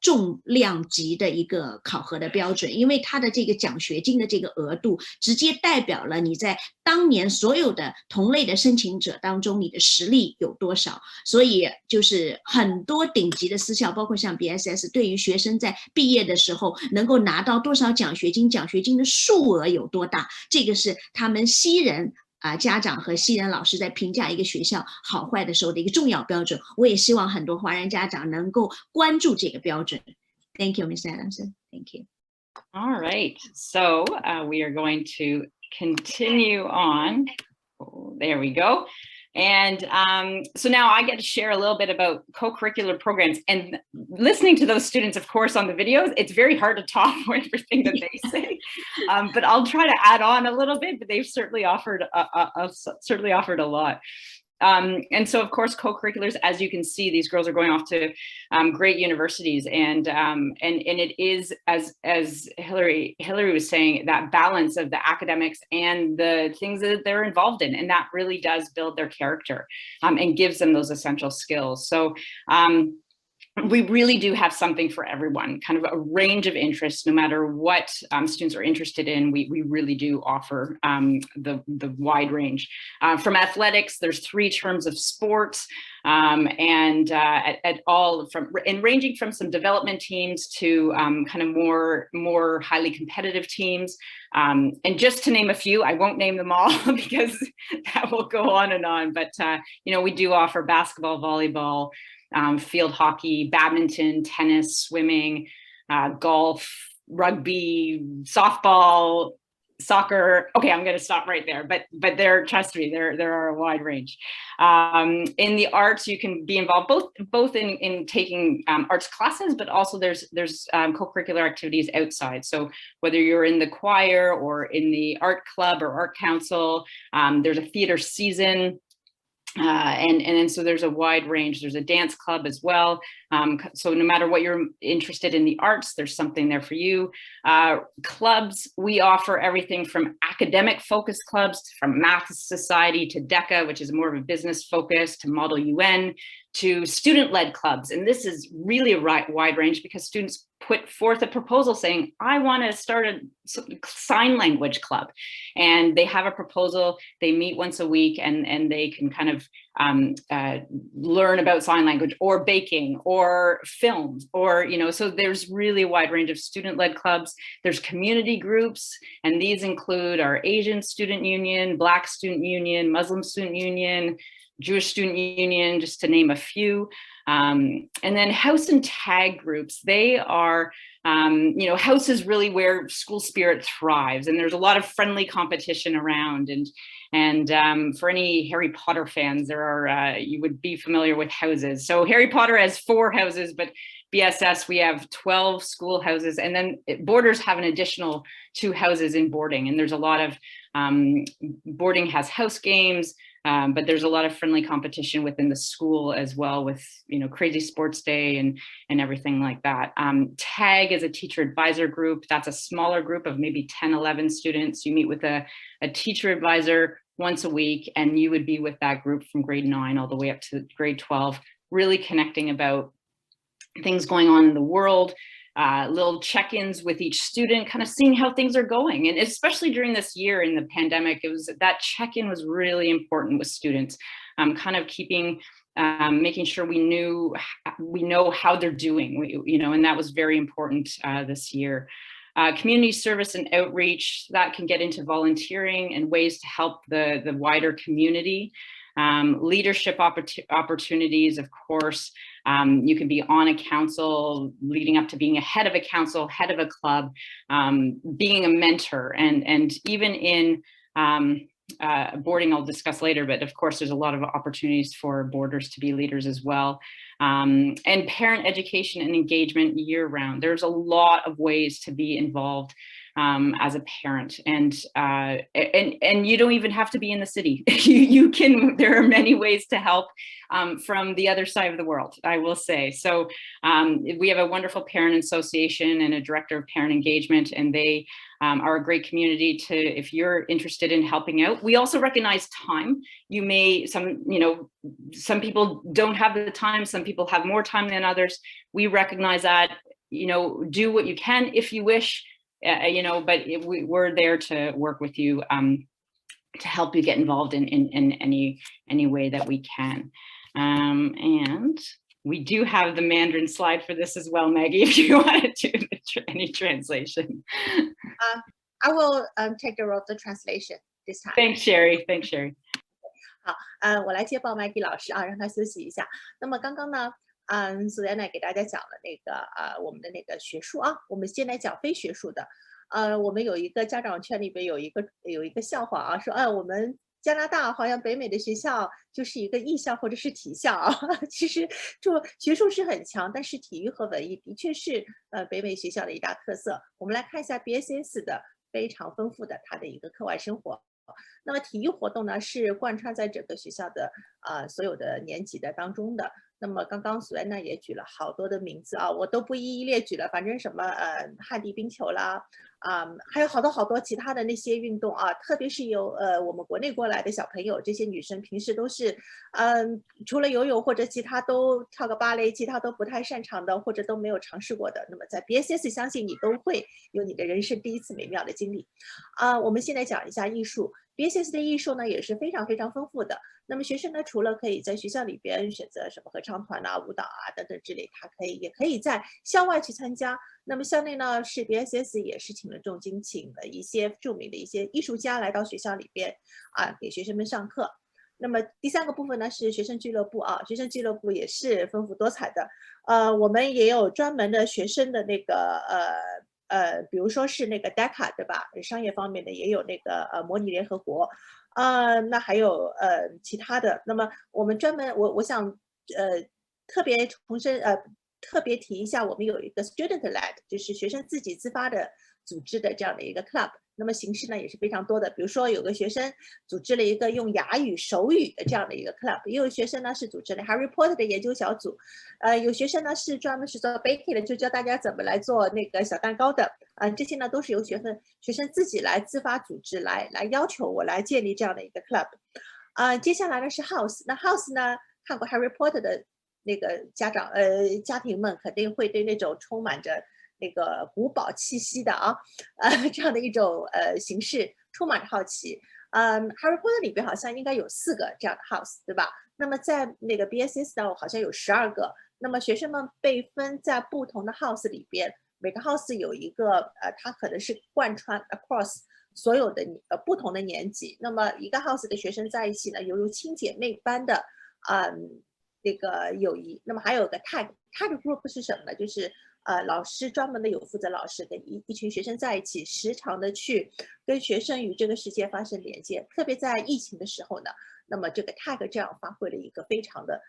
A: 重量级的一个考核的标准，因为他的这个奖学金的这个额度直接代表了你在当年所有的同类的申请者当中你的实力有多少，所以就是很多顶级的私校，包括像 BSS 对于学生在毕业的时候能够拿到多少奖学金，奖学金的数额有多大，这个是他们西人家长和西人老师在评价一个学校好坏的时候的一个重要标准，我也希望很多华人家长能够关注这个标准。Thank you, Ms. Adamson. Thank you.
F: All right. So we are going to continue on. Oh, there we go. And so now I get to share a little bit about co-curricular programs, and listening to those students, of course, on the videos, it's very hard to top everything that they say, but I'll try to add on a little bit, but they've certainly offered a lot. And so, of course, co-curriculars, as you can see, these girls are going off to great universities, and it is, as Hilary was saying, that balance of the academics and the things that they're involved in, and that really does build their character and gives them those essential skills. So we really do have something for everyone, kind of a range of interests, no matter what students are interested in. We really do offer the wide range. From athletics, there's 3 terms of sports, and at all ranging from some development teams to kind of more highly competitive teams. And just to name a few, I won't name them all because that will go on and on. But you know, we do offer basketball, volleyball, field hockey, badminton, tennis, swimming, golf, rugby, softball, soccer. Okay, I'm going to stop right there. But trust me, there are a wide range. In the arts, you can be involved both in taking arts classes, but also there's co-curricular activities outside. So whether you're in the choir or in the art club or art council, there's a theater season. And so there's a wide range. There's a dance club as well. So no matter what you're interested in the arts, there's something there for you. Clubs, we offer everything from academic focused clubs, from Math Society to DECA, which is more of a business focus, to Model UN, to student-led clubs. And this is really a wide range because students put forth a proposal saying, I want to start a sign language club. And they have a proposal, they meet once a week, and they can kind of learn about sign language or baking or film, or, you know, so there's really a wide range of student-led clubs. There's community groups, and these include our Asian Student Union, Black Student Union, Muslim Student Union, Jewish Student Union, just to name a few. And then house and tag groups, they are, you know, house is really where school spirit thrives, and there's a lot of friendly competition around. And for any Harry Potter fans, there are, you would be familiar with houses. So Harry Potter has 4 houses, but BSS, we have 12 school houses, and then Borders have an additional 2 houses in boarding. And there's a lot of, boarding has house games, but there's a lot of friendly competition within the school as well, with, you know, crazy sports day and everything like that. TAG is a teacher advisor group. That's a smaller group of maybe 10, 11 students. You meet with a teacher advisor once a week, and you would be with that group from grade 9 all the way up to grade 12, really connecting about things going on in the world, little check-ins with each student, kind of seeing how things are going. And especially during this year in the pandemic, it was that check-in was really important with students, kind of keeping, making sure we know how they're doing, you know, and that was very important this year. Community service and outreach, that can get into volunteering and ways to help the wider community. Leadership opportunities, of course. You can be on a council, leading up to being a head of a council, head of a club, being a mentor, and even in boarding, I'll discuss later, but of course there's a lot of opportunities for boarders to be leaders as well. And parent education and engagement year round. There's a lot of ways to be involved as a parent, and you don't even have to be in the city. you can, there are many ways to help from the other side of the world, I will say. So we have a wonderful parent association and a director of parent engagement, and they are a great community to, if you're interested in helping out. We also recognize time. You may, some people don't have the time, some people have more time than others. We recognize that, do what you can if you wish, but we're there to work with you to help you get involved in any way that we can. And we do have the Mandarin slide for this as well, Maggie, if you want to do any translation.
E: I will take the role of the translation this time.
F: Thanks, Sherry. Thanks, Sherry.
E: 好，我来接报 Maggie 老师啊，让她休息一下。那么刚刚呢，Suzanne 给大家讲了那个我们的那个学术啊，我们先来讲非学术的。我们有一个家长圈里边有一个笑话啊，说我们加拿大好像北美的学校就是一个艺校或者是体校啊。其实就学术是很强，但是体育和文艺的确是北美学校的一大特色。我们来看一下 BSS 的非常丰富的它的一个课外生活。那么体育活动呢是贯穿在整个学校的所有的年级的当中的。那么刚刚Suzanne呢也举了好多的名字啊，我都不一一列举了，反正什么旱地冰球啦，还有好多其他的那些运动啊，特别是有我们国内过来的小朋友，这些女生平时都是除了游泳或者其他都跳个芭蕾，其他都不太擅长的，或者都没有尝试过的，那么在 BSS 相信你都会有你的人生第一次美妙的经历我们现在讲一下艺术。BSS 的艺术呢也是非常非常丰富的。那么学生呢，除了可以在学校里边选择什么合唱团啊、舞蹈啊等等之类，他也可以在校外去参加。那么校内呢，是 BSS 也是请了重金，请了一些著名的一些艺术家来到学校里边给学生们上课。那么第3个部分呢是学生俱乐部学生俱乐部也是丰富多彩的。我们也有专门的学生的那个比如说是那个 DECA 对吧？商业方面的也有那个模拟联合国，那还有其他的。那么我们专门我想特别重申特别提一下，我们有一个 student led， 就是学生自己自发的组织的这样的一个 club。那么形式呢也是非常多的，比如说有个学生组织了一个用哑语手语的这样的一个 club， 也有学生呢是组织了 Harry Potter 的研究小组，有学生呢是专门是做 baking 的，就教大家怎么来做那个小蛋糕的，这些呢都是由学生自己来自发组织来要求我来建立这样的一个 club。接下来呢是 house， 那 house 呢看过 Harry Potter 的那个家庭们肯定会对那种充满着那个古堡气息的这样的一种形式充满好奇。Harry Potter 里边好像应该有4个这样的 house， 对吧？那么在那个 BSS 呢，好像有12个。那么学生们被分在不同的 house 里边，每个 house 有一个它可能是贯穿 across 所有的不同的年级。那么一个 house 的学生在一起呢，犹如亲姐妹般的那个友谊。那么还有个 tag group 是什么呢？就是老师专门的有负责老师跟一群学生在一起，时常的去跟学生与这个世界发生连接。特别在疫情的时候呢，那么这个 tag 这样发挥了一个非常的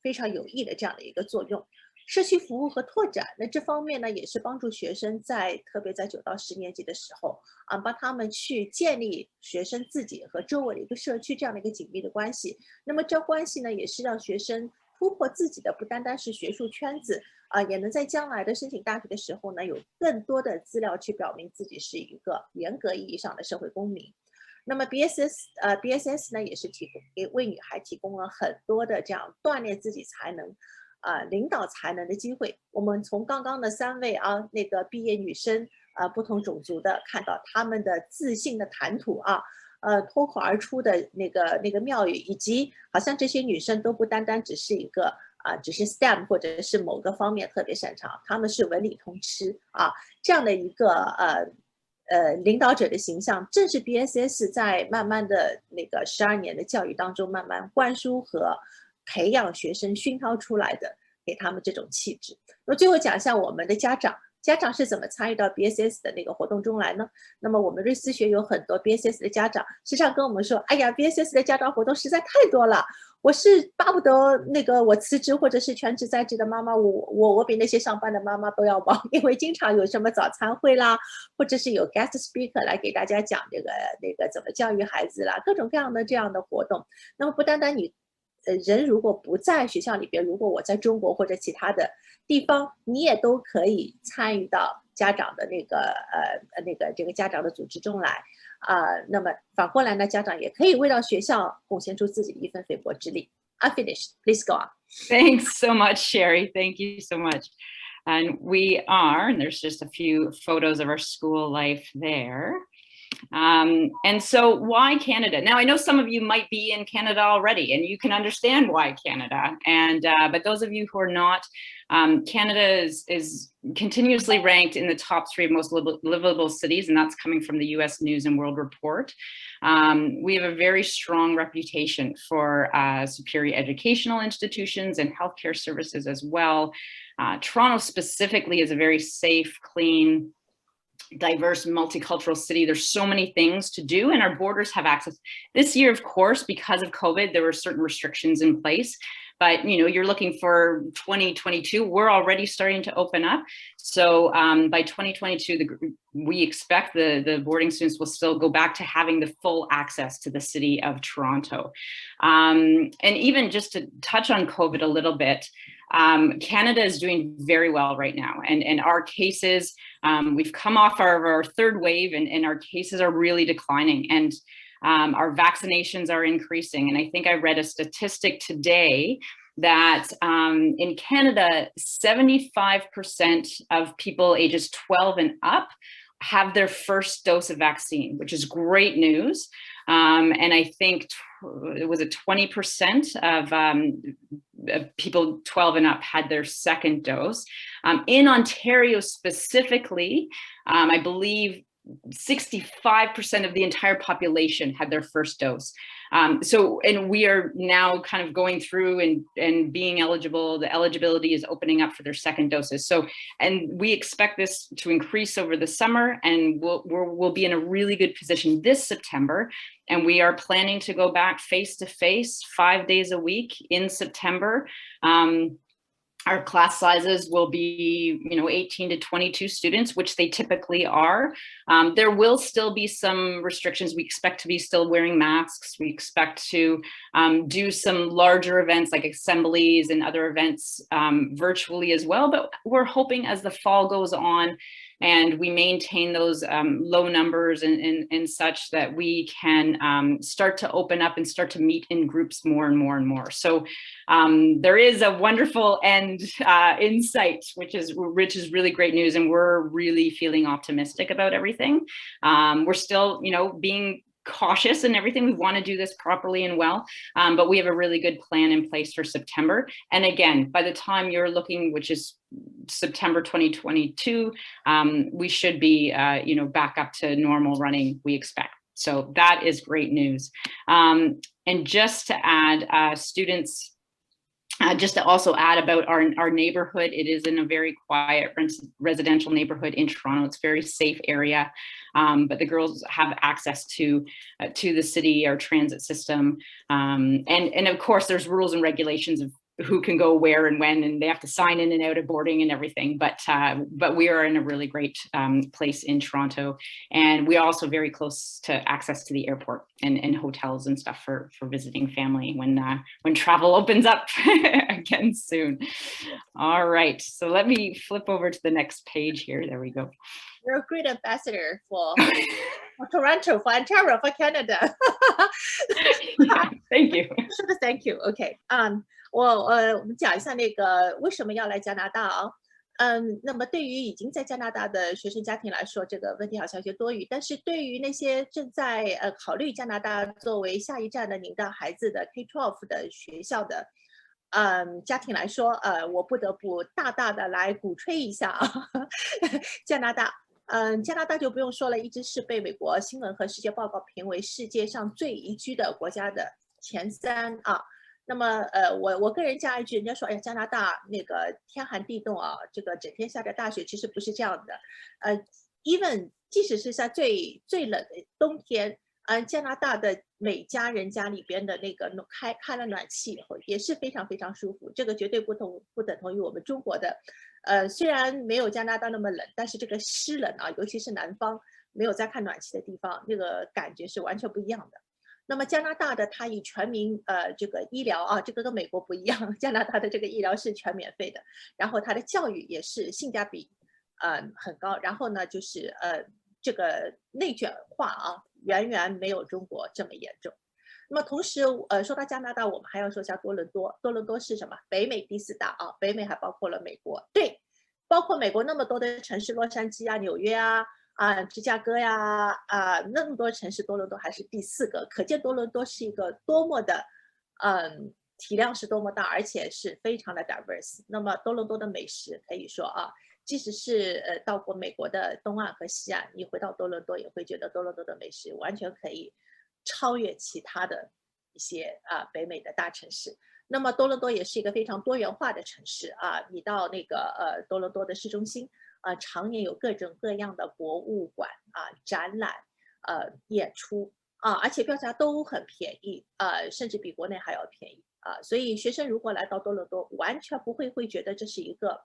E: 非常有益的这样的一个作用。社区服务和拓展，那这方面呢也是帮助学生特别在9到10年级的时候帮他们去建立学生自己和周围的一个社区这样的一个紧密的关系。那么这关系呢也是让学生突破自己的不单单是学术圈子也能在将来的申请大学的时候呢有更多的资料去表明自己是一个严格意义上的社会公民。那么 BSS 呢也是为女孩提供了很多的这样锻炼自己才能领导才能的机会。我们从刚刚的3位那个毕业女生不同种族的看到她们的自信的谈吐脱口而出的那个妙语，以及好像这些女生都不单单只是一个只是 STEM 或者是某个方面特别擅长，她们是文理通吃这样的一个领导者的形象，正是 BSS 在慢慢的那个12年的教育当中慢慢灌输和培养学生熏陶出来的，给他们这种气质。那么最后讲一下我们的家长是怎么参与到 BSS 的那个活动中来呢？那么我们瑞思学有很多 BSS 的家长时常跟我们说，哎呀 BSS 的家长活动实在太多了，我是巴不得那个我辞职或者是全职在职的妈妈，我比那些上班的妈妈都要忙，因为经常有什么早餐会啦，或者是有 guest speaker 来给大家讲那个怎么教育孩子啦，各种各样的这样的活动。那么不单单你人如果不在学校里边，如果我在中国或者其他的地方，你也都可以参与到家长的这个家长的组织中来那么反过来呢，家长也可以为到学校贡献出自己的一份菲薄之力。I finished. Please go on.
F: Thanks so much, Sherry. Thank you so much. And there's just a few photos of our school life there. And so why Canada? Now, I know some of you might be in Canada already, and you can understand why Canada. But those of you who are not, Canada is continuously ranked in the top 3 most livable cities, and that's coming from the US News and World Report. We have a very strong reputation for superior educational institutions and healthcare services as well. Toronto specifically is a very safe, clean, diverse, multicultural city. There's so many things to do, and our borders have access. This year, of course, because of COVID, there were certain restrictions in place, but you're looking for 2022. We're already starting to open up. So by 2022, we expect the boarding students will still go back to having the full access to the city of Toronto. And even just to touch on COVID a little bit, Canada is doing very well right now, and our cases, we've come off our third wave, and our cases are really declining, and our vaccinations are increasing. And I think I read a statistic today that in Canada, 75% of people ages 12 and up have their first dose of vaccine, which is great news. And I think it was 20% of people 12 and up had their second dose. In Ontario specifically, I believe 65% of the entire population had their first dose. And we are now kind of going through and being eligible. The eligibility is opening up for their second doses. So, and we expect this to increase over the summer, and we'll be in a really good position this September. And we are planning to go back face-to-face 5 days a week in September. Our class sizes will be, 18 to 22 students, which they typically are. There will still be some restrictions. We expect to be still wearing masks. We expect to do some larger events like assemblies and other events virtually as well. But we're hoping as the fall goes on and we maintain those low numbers and such, that we can start to open up and start to meet in groups more and more and more. So there is a wonderful end in sight, which is really great news, and we're really feeling optimistic about everything. We're still, being cautious and everything. We want to do this properly and well, but we have a really good plan in place for September. And again, by the time you're looking, which is September 2022, we should be, back up to normal running, we expect. So that is great news. And just to add, students, just to also add about our neighborhood, it is in a very quiet residential neighborhood in Toronto. It's a very safe area, but the girls have access to the city, our transit system. And of course, there's rules and regulations of who can go where and when, and they have to sign in and out of boarding and everything. But we are in a really great place in Toronto, and we are also very close to access to the airport and hotels and stuff for visiting family when travel opens up again soon. All right, so let me flip over to the next page here. There we go.
E: You're a great ambassador for Toronto, for Ontario, for Canada.
F: Thank you.
E: Thank you. Okay. 我们讲一下那个为什么要来加拿大啊？那么对于已经在加拿大的学生家庭来说，这个问题好像有些多余。但是对于那些正在考虑加拿大作为下一站的您的孩子的 K-12 的学校的家庭来说，我不得不大大的来鼓吹一下啊，加拿大。加拿大就不用说了，一直是被美国新闻和世界报告评为世界上最宜居的国家的前3啊。那么我个人加一句，人家说，哎呀，加拿大那个天寒地冻啊，这个整天下着大雪，其实不是这样的。even 即使是在最冷的冬天，加拿大的每家人家里边的那个开了暖气以后，也是非常非常舒服。这个绝对不等同于我们中国的。虽然没有加拿大那么冷，但是这个湿冷啊，尤其是南方没有在看暖气的地方，那个感觉是完全不一样的。那么加拿大的它以全民这个医疗啊，这个跟美国不一样，加拿大的这个医疗是全免费的，然后它的教育也是性价比很高，然后呢就是这个内卷化啊，远远没有中国这么严重。那么同时说到加拿大，我们还要说一下多伦多。多伦多是什么？北美第4大啊，北美还包括了美国，对，包括美国那么多的城市，洛杉矶啊、纽约啊。芝加哥呀，那么多城市，多伦多还是第4个，可见多伦多是一个多么的，体量是多么大，而且是非常的 diverse。那么多伦多的美食可以说啊，即使是到过美国的东岸和西岸，你回到多伦多也会觉得多伦多的美食完全可以超越其他的一些北美的大城市。那么多伦多也是一个非常多元化的城市啊，你到那个多伦多的市中心。常年有各种各样的博物馆展览演出而且票价都很便宜甚至比国内还要便宜所以学生如果来到多伦多，完全不会觉得这是一个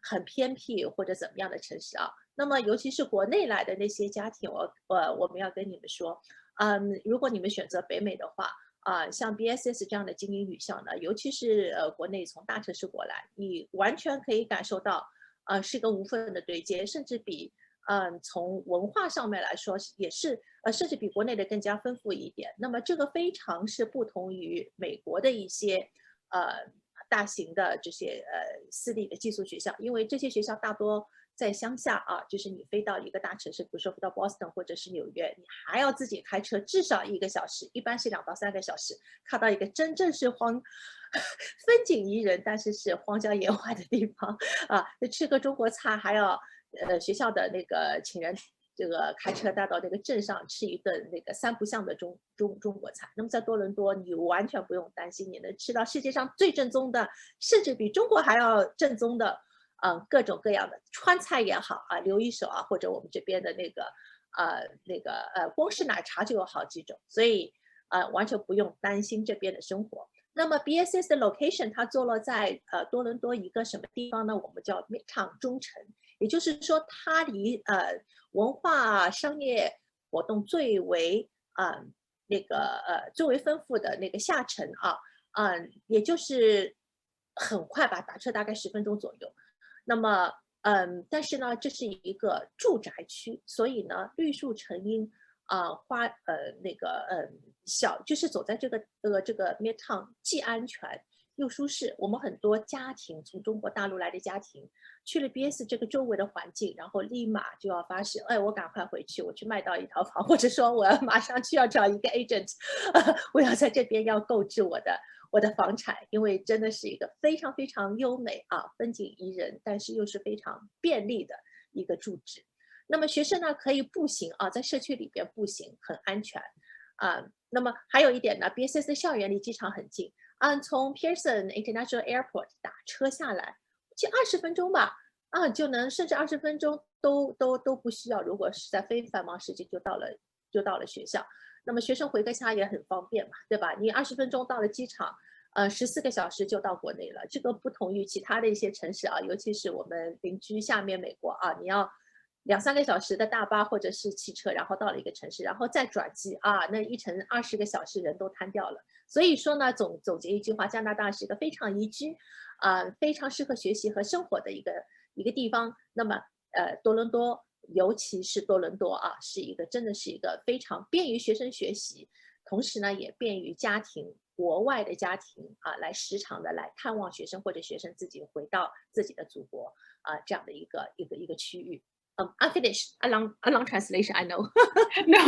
E: 很偏僻或者怎么样的城市啊。那么尤其是国内来的那些家庭，我们要跟你们说，如果你们选择北美的话，像 BSS 这样的精英女校呢，尤其是国内从大城市过来，你完全可以感受到，是个无缝的对接，甚至比从文化上面来说也是甚至比国内的更加丰富一点。那么这个非常是不同于美国的一些大型的这些私立的寄宿学校，因为这些学校大多在乡下就是你飞到一个大城市，比如说飞到 Boston 或者是纽约，你还要自己开车至少1个小时，一般是2到3个小时，看到一个真正是风景宜人，但是是荒郊野外的地方吃个中国菜还要学校的那个请人这个开车带到那个镇上吃一顿那个3不像的中国菜。那么在多伦多，你完全不用担心，你能吃到世界上最正宗的，甚至比中国还要正宗的各种各样的川菜也好留一手或者我们这边的那个光是奶茶就有好几种，所以完全不用担心这边的生活。那么 BSS 的 location 它坐落在多伦多一个什么地方呢？我们叫 Midtown 中城，也就是说它离文化商业活动最为最为丰富的那个下城也就是很快吧，打车大概10分钟左右。那么但是呢，这是一个住宅区，所以呢绿树成荫就是走在这个 Midtown 既安全又舒适。我们很多家庭从中国大陆来的家庭去了 BS 这个周围的环境，然后立马就要发誓，我赶快回去，我去卖到一套房，或者说我要马上去要找一个 agent，我要在这边要购置我的房产，因为真的是一个非常非常优美风景宜人，但是又是非常便利的一个住址。那么学生呢可以步行在社区里边步行，很安全那么还有一点呢 ，BSS 的校园离机场很近，从 Pearson International Airport 打车下来，就20分钟吧，就能，甚至20分钟都不需要。如果是在非繁忙时间，就到了学校。那么学生回个家也很方便嘛，对吧？你20分钟到了机场，14个小时就到国内了。这个不同于其他的一些城市尤其是我们邻居下面美国你要2、3个小时的大巴或者是汽车，然后到了一个城市，然后再转机那一程20个小时人都瘫掉了。所以说呢，总结一句话，加拿大是一个非常宜居非常适合学习和生活的一个地方。那么多伦多，尤其是多伦多是一个真的是一个非常便于学生学习，同时呢也便于家庭国外的家庭来时常的来探望学生，或者学生自己回到自己的祖国这样的一个区域。I'm finished. A long translation, I know.
F: No,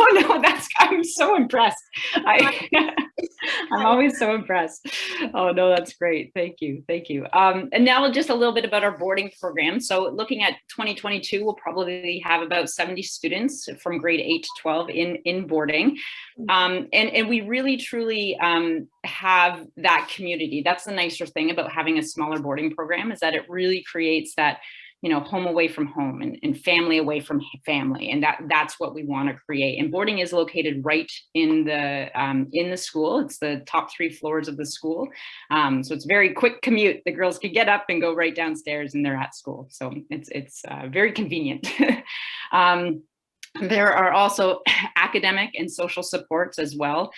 F: I'm so impressed. I'm always so impressed. Oh no, that's great. Thank you. And now just a little bit about our boarding program. So looking at 2022, we'll probably have about 70 students from grade 8 to 12 in boarding. And we really truly have that community. That's the nicer thing about having a smaller boarding program, is that it really creates that home away from home and family away from family. And that's what we want to create. And boarding is located right in the school. It's the top 3 floors of the school. So it's very quick commute. The girls can get up and go right downstairs and they're at school. So it's very convenient. There are also academic and social supports as well,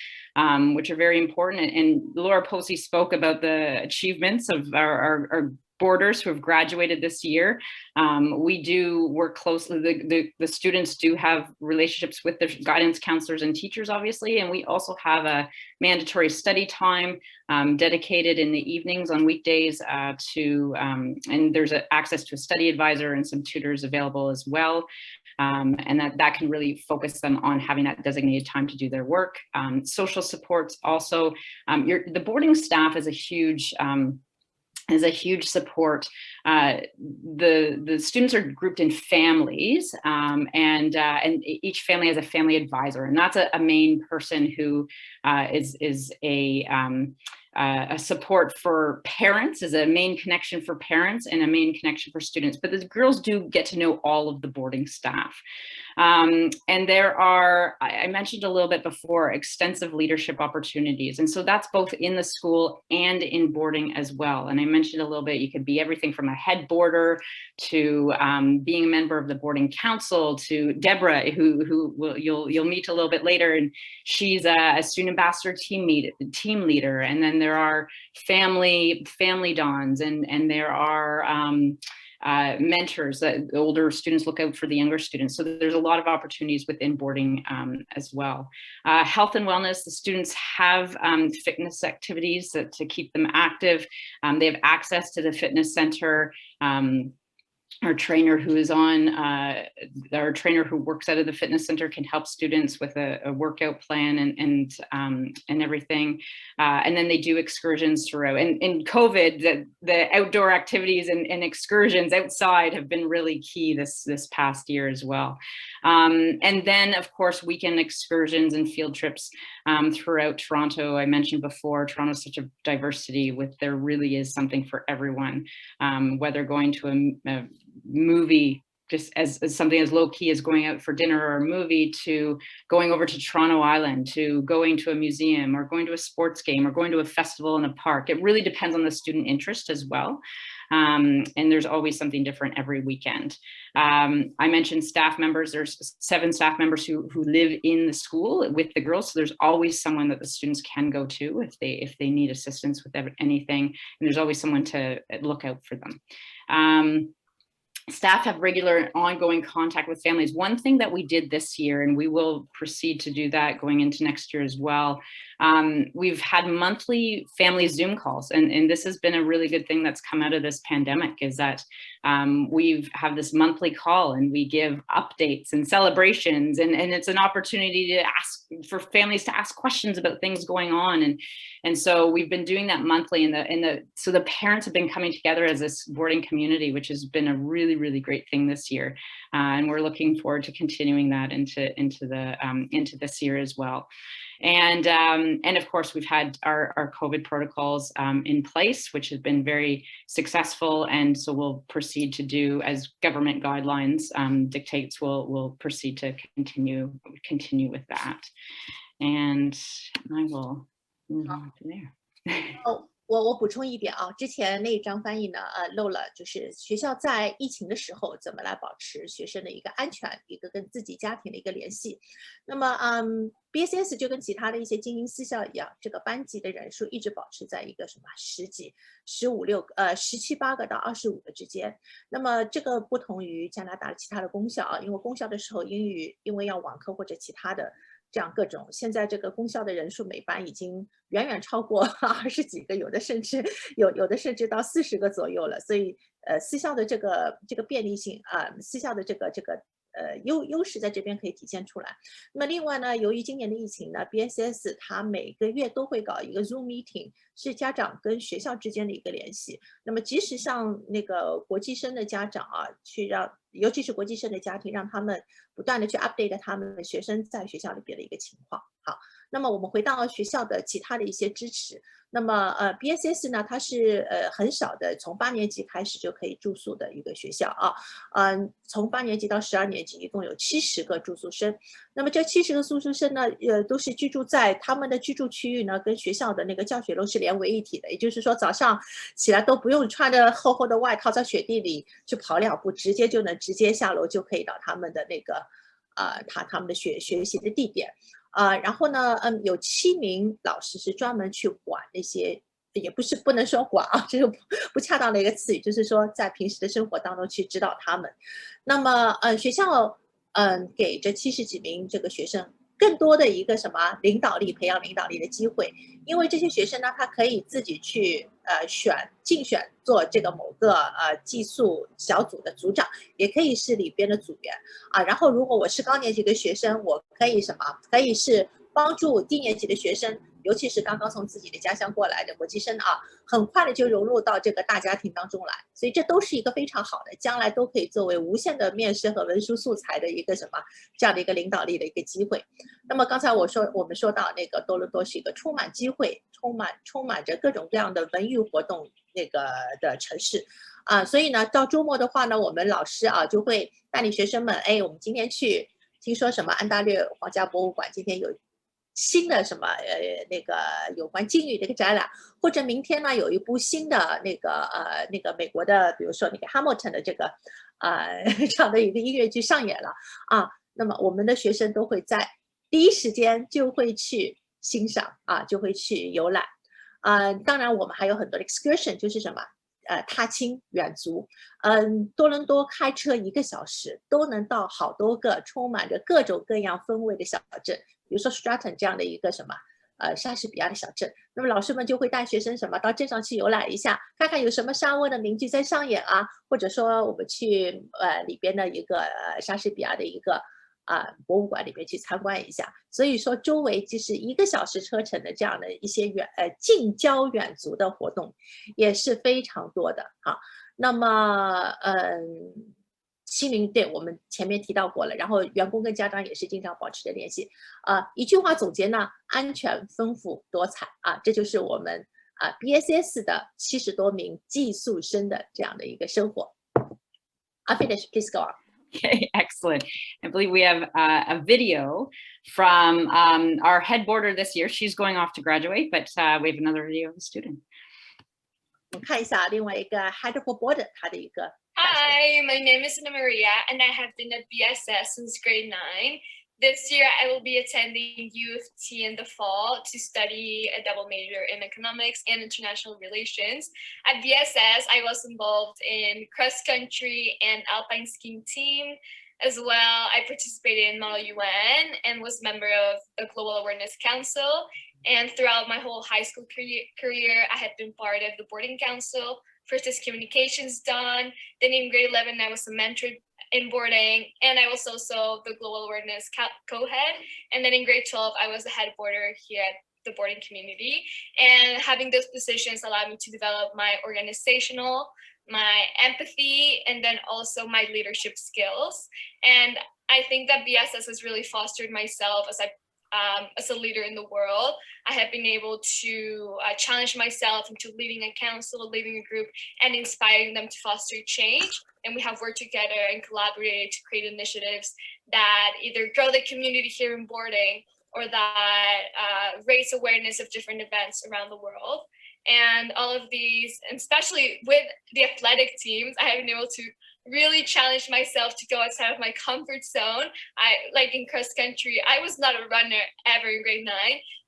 F: which are very important. And Laura Poce spoke about the achievements of our boarders who have graduated this year. We do work closely. The students do have relationships with their guidance counselors and teachers, obviously, and we also have a mandatory study time dedicated in the evenings on weekdays and there's access to a study advisor and some tutors available as well. And that can really focus them on having that designated time to do their work. Social supports also, the boarding staff is a huge support. The students are grouped in families, and each family has a family advisor, and that's a main person who is a a support for parents, as a main connection for parents and a main connection for students. But the girls do get to know all of the boarding staff. And there are, I mentioned a little bit before, extensive leadership opportunities. And so that's both in the school and in boarding as well. And I mentioned a little bit, you could be everything from a head boarder to being a member of the boarding council, to Deborah, who you'll meet a little bit later. And she's a student ambassador team leader. And then there are family dons, and there are mentors that older students look out for the younger students. So there's a lot of opportunities within boarding as well. Health and wellness, the students have fitness activities to keep them active. They have access to the fitness center. Our trainer who is on, our trainer who works out of the fitness center can help students with a workout plan and everything. And then they do excursions throughout. And in COVID, the outdoor activities and excursions outside have been really key this past year as well. And then, of course, weekend excursions and field trips throughout Toronto. I mentioned before, Toronto is such a diversity there really is something for everyone, whether going to a movie, just as something as low key as going out for dinner or a movie, to going over to Toronto Island, to going to a museum, or going to a sports game, or going to a festival in a park. It really depends on the student interest as well. And there's always something different every weekend. I mentioned staff members. There's 7 staff members who live in the school with the girls. So there's always someone that the students can go to if they need assistance with anything. And there's always someone to look out for them. Staff have regular ongoing contact with families. One thing that we did this year, and we will proceed to do that going into next year as well, we've had monthly family Zoom calls, and this has been a really good thing that's come out of this pandemic, is that we've have this monthly call, and we give updates and celebrations, and it's an opportunity to ask for families to ask questions about things going on, and so we've been doing that monthly, so the parents have been coming together as this boarding community, which has been a really great thing this year, and we're looking forward to continuing that into this year as well. And of course, we've had our COVID protocols in place, which has been very successful. And so we'll proceed to do, as government guidelines dictates, we'll proceed to continue with that. And I will move on to there.
E: 我补充一点啊，之前那一张翻译呢，漏了，就是学校在疫情的时候怎么来保持学生的一个安全，一个跟自己家庭的一个联系。那么BSS 就跟其他的一些精英私校一样，这个班级的人数一直保持在一个什么10几、15、17、18个到25个之间。那么这个不同于加拿大其他的公校啊，因为公校的时候英语因为要网课或者其他的。这样各种，现在这个公校的人数每班已经远远超过20几个，有的甚至到40个左右了。所以私校的这个便利性私校的这个优势在这边可以体现出来。那么另外呢，由于今年的疫情呢 ，BSS 它每个月都会搞一个 Zoom meeting， 是家长跟学校之间的一个联系。那么即使像那个国际生的家长尤其是国际生的家庭，让他们不断的去 update 他们学生在学校里边的一个情况。好，那么我们回到学校的其他的一些支持。那么BSS 呢，它是很少的，从8年级开始就可以住宿的一个学校啊。从8年级到12年级，一共有70个住宿生。那么这70个住宿生呢，都是居住在他们的居住区域呢，跟学校的那个教学楼是连为一体的。也就是说，早上起来都不用穿着厚厚的外套在雪地里去跑2步，直接下楼就可以到他们的那个他们的学习的地点。然后呢，有7名老师是专门去管那些，也不能说管啊，这是不恰当的一个词语，就是说在平时的生活当中去指导他们。那么学校给这70几名这个学生更多的一个什么培养领导力的机会，因为这些学生呢，他可以自己去竞选做这个某个寄宿小组的组长，也可以是里边的组员然后如果我是高年级的学生，我可以可以是帮助低年级的学生尤其是刚刚从自己的家乡过来的国际生啊，很快的就融入到这个大家庭当中来，所以这都是一个非常好的，将来都可以作为无限的面试和文书素材的一个这样的一个领导力的一个机会。那么刚才我们说到那个多伦多是一个充满机会、充满着各种各样的文娱活动的城市啊，所以呢，到周末的话呢，我们老师啊就会带领学生们，哎，我们今天去听说什么安大略皇家博物馆今天有新的什么那个有关鲸鱼的一个展览，或者明天呢有一部新的那个美国的，比如说那个 Hamilton 的这个这样的一个音乐剧上演了啊，那么我们的学生都会在第一时间就会去欣赏啊，就会去游览。当然我们还有很多的 excursion， 就是什么踏青远足。多伦多开车1个小时都能到好多个充满着各种各样风味的小镇，比如说 Strachan 这样的一个莎士比亚的小镇。那么老师们就会带学生到镇上去游览一下，看看有什么沙翁的名剧在上演啊，或者说我们去里边的一个莎士比亚的一个博物馆里面去参观一下。所以说周围就是1个小时车程的这样的一些近郊远足的活动也是非常多的啊。那么心灵对我们前面提到过了，然后员工跟家长也是经常保持着联系一句话总结呢，安全、丰富、多彩啊，这就是我们BSS 的70多名寄宿生的这样的一个生活。Finish, please go on.
F: Okay, excellent. I believe we have a video from our head boarder this year. She's going off to graduate, but we have another video of a student.
E: 我们看一下另外一个 head for boarder 他的一个。
H: Hi, my name is Ana Maria, and I have been at BSS since grade 9. This year, I will be attending U of T in the fall to study a double major in economics and international relations. At BSS, I was involved in cross country and alpine skiing team. As well, I participated in Model UN and was member of the Global Awareness Council. And throughout my whole high school career, I had been part of the boarding council. First as communications done, then in grade 11, I was a mentor in boarding, and I was also the global awareness co-head. And then in grade 12, I was the head boarder here at the boarding community. And having those positions allowed me to develop my organizational, my empathy, and then also my leadership skills. And I think that BSS has really fostered myself as a leader in the world. I have been able to challenge myself into leading a council, leading a group, and inspiring them to foster change. And we have worked together and collaborated to create initiatives that either grow the community here in boarding or that raise awareness of different events around the world. And all of these, and especially with the athletic teams, I have been able to really challenge myself to go outside of my comfort zone. Like in cross country, I was not a runner ever in grade 9,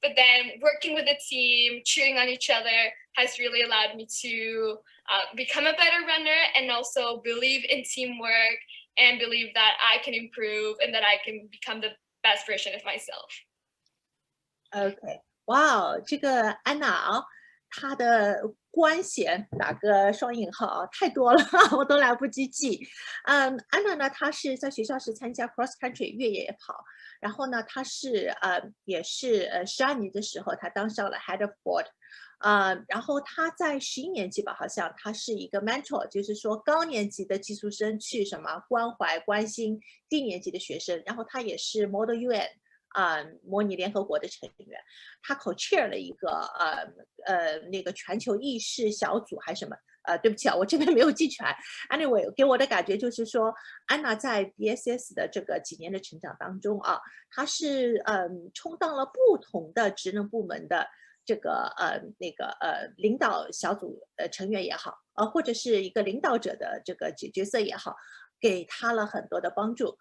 H: but then working with the team, cheering on each other has really allowed me to become a better runner and also believe in teamwork and believe that I can improve and that I can become the best version of myself.
E: OK, wow, 这个安娜啊，她的官衔打个双引号啊，太多了，我都来不及记。安娜呢，她是在学校是参加 cross country 越野跑，然后呢，她是也是12年的时候，她当上了 head of board。然后她在11年级吧，好像她是一个 mentor， 就是说高年级的寄宿生去关怀关心低年级的学生，然后她也是 Model UN。模拟联合国的成员，他 co-chair 了一个那个全球议事小组还是什么对不起啊，我这边没有记全。Anyway， 给我的感觉就是说，安娜在 BSS 的这个几年的成长当中啊，她是充当了不同的职能部门的这个领导小组成员也好，或者是一个领导者的这个角色也好，给她了很多的帮助。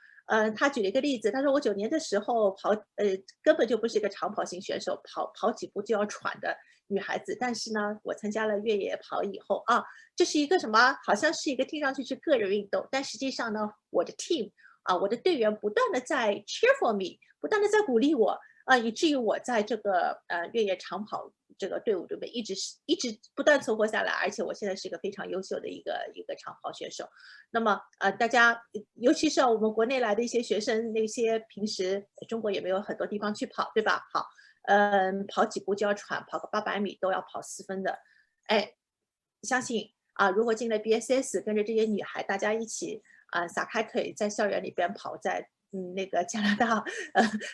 E: 他举了一个例子，他说我9年的时候根本就不是一个长跑型选手，跑几步就要喘的女孩子，但是呢，我参加了越野跑以后啊，这是一个什么？好像是一个听上去是个人运动，但实际上呢，我的 team 我的队员不断的在 cheer for me， 不断的在鼓励我以至于我在这个越野长跑这个队伍里面一直不断存活下来，而且我现在是一个非常优秀的一个长跑选手。那么大家尤其是我们国内来的一些学生，那些平时中国也没有很多地方去跑，对吧？好，跑几步就要喘，跑个800米都要跑4分的。哎，相信啊，如果进了 BSS， 跟着这些女孩大家一起撒开腿在校园里边跑，在那个加拿大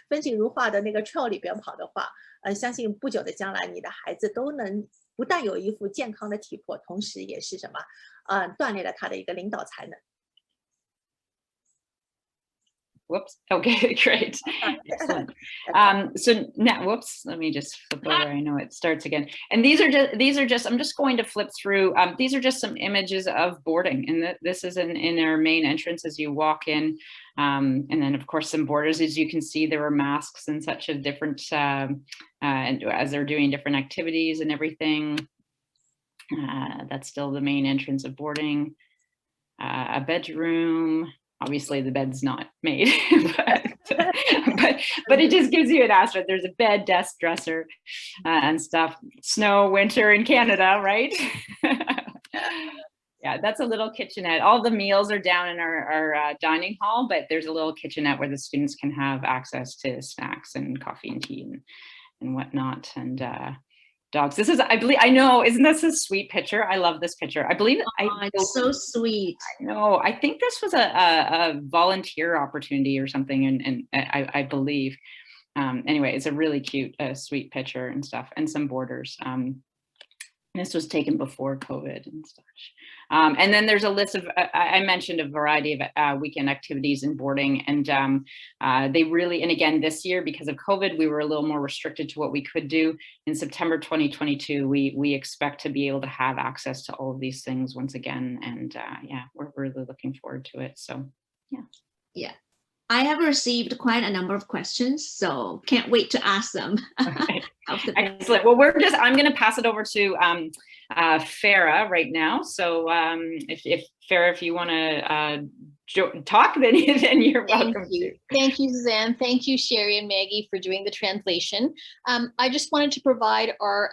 E: 风景如画的那个 trail 里边跑的话，相信不久的将来，你的孩子都能不但有一副健康的体魄，同时也是什么锻炼了他的一个领导才能。
F: Whoops. Okay, great. Excellent. So now, whoops, let me just flip over. I know it starts again. And these are just, I'm just going to flip through. These are just some images of boarding. And this is in our main entrance as you walk in. And then of course, some borders, as you can see, there were masks and such of different, and as they're doing different activities and everything. That's still the main entrance of boarding. A bedroom. Obviously the bed's not made, but it just gives you an aspect. There's a bed, desk, dresser, and stuff. Snow, winter in Canada, right? Yeah, that's a little kitchenette. All the meals are down in our dining hall, but there's a little kitchenette where the students can have access to snacks and coffee and tea and whatnot. And dogs. This is, I believe, I know, isn't this a sweet picture? I love this picture. I believe
A: it's so sweet.
F: I know. I think this was a volunteer opportunity or something, and I believe. Anyway, it's a really cute, sweet picture and stuff, and some borders. This was taken before COVID and such. And then there's a list of, I mentioned a variety of weekend activities and boarding, and they really, and again, this year, because of COVID, we were a little more restricted to what we could do. In September 2022, we expect to be able to have access to all of these things once again. And yeah, we're really looking forward to it. So yeah.
A: Yeah. I have received quite a number of questions, so can't wait to ask them.
F: Okay. Excellent. Well, I'm going to pass it over to Farrah right now. So if Farrah, if you want to talk, then you're welcome.
B: Thank you, Suzanne. Thank you, Sherry and Maggie, for doing the translation. I just wanted to provide our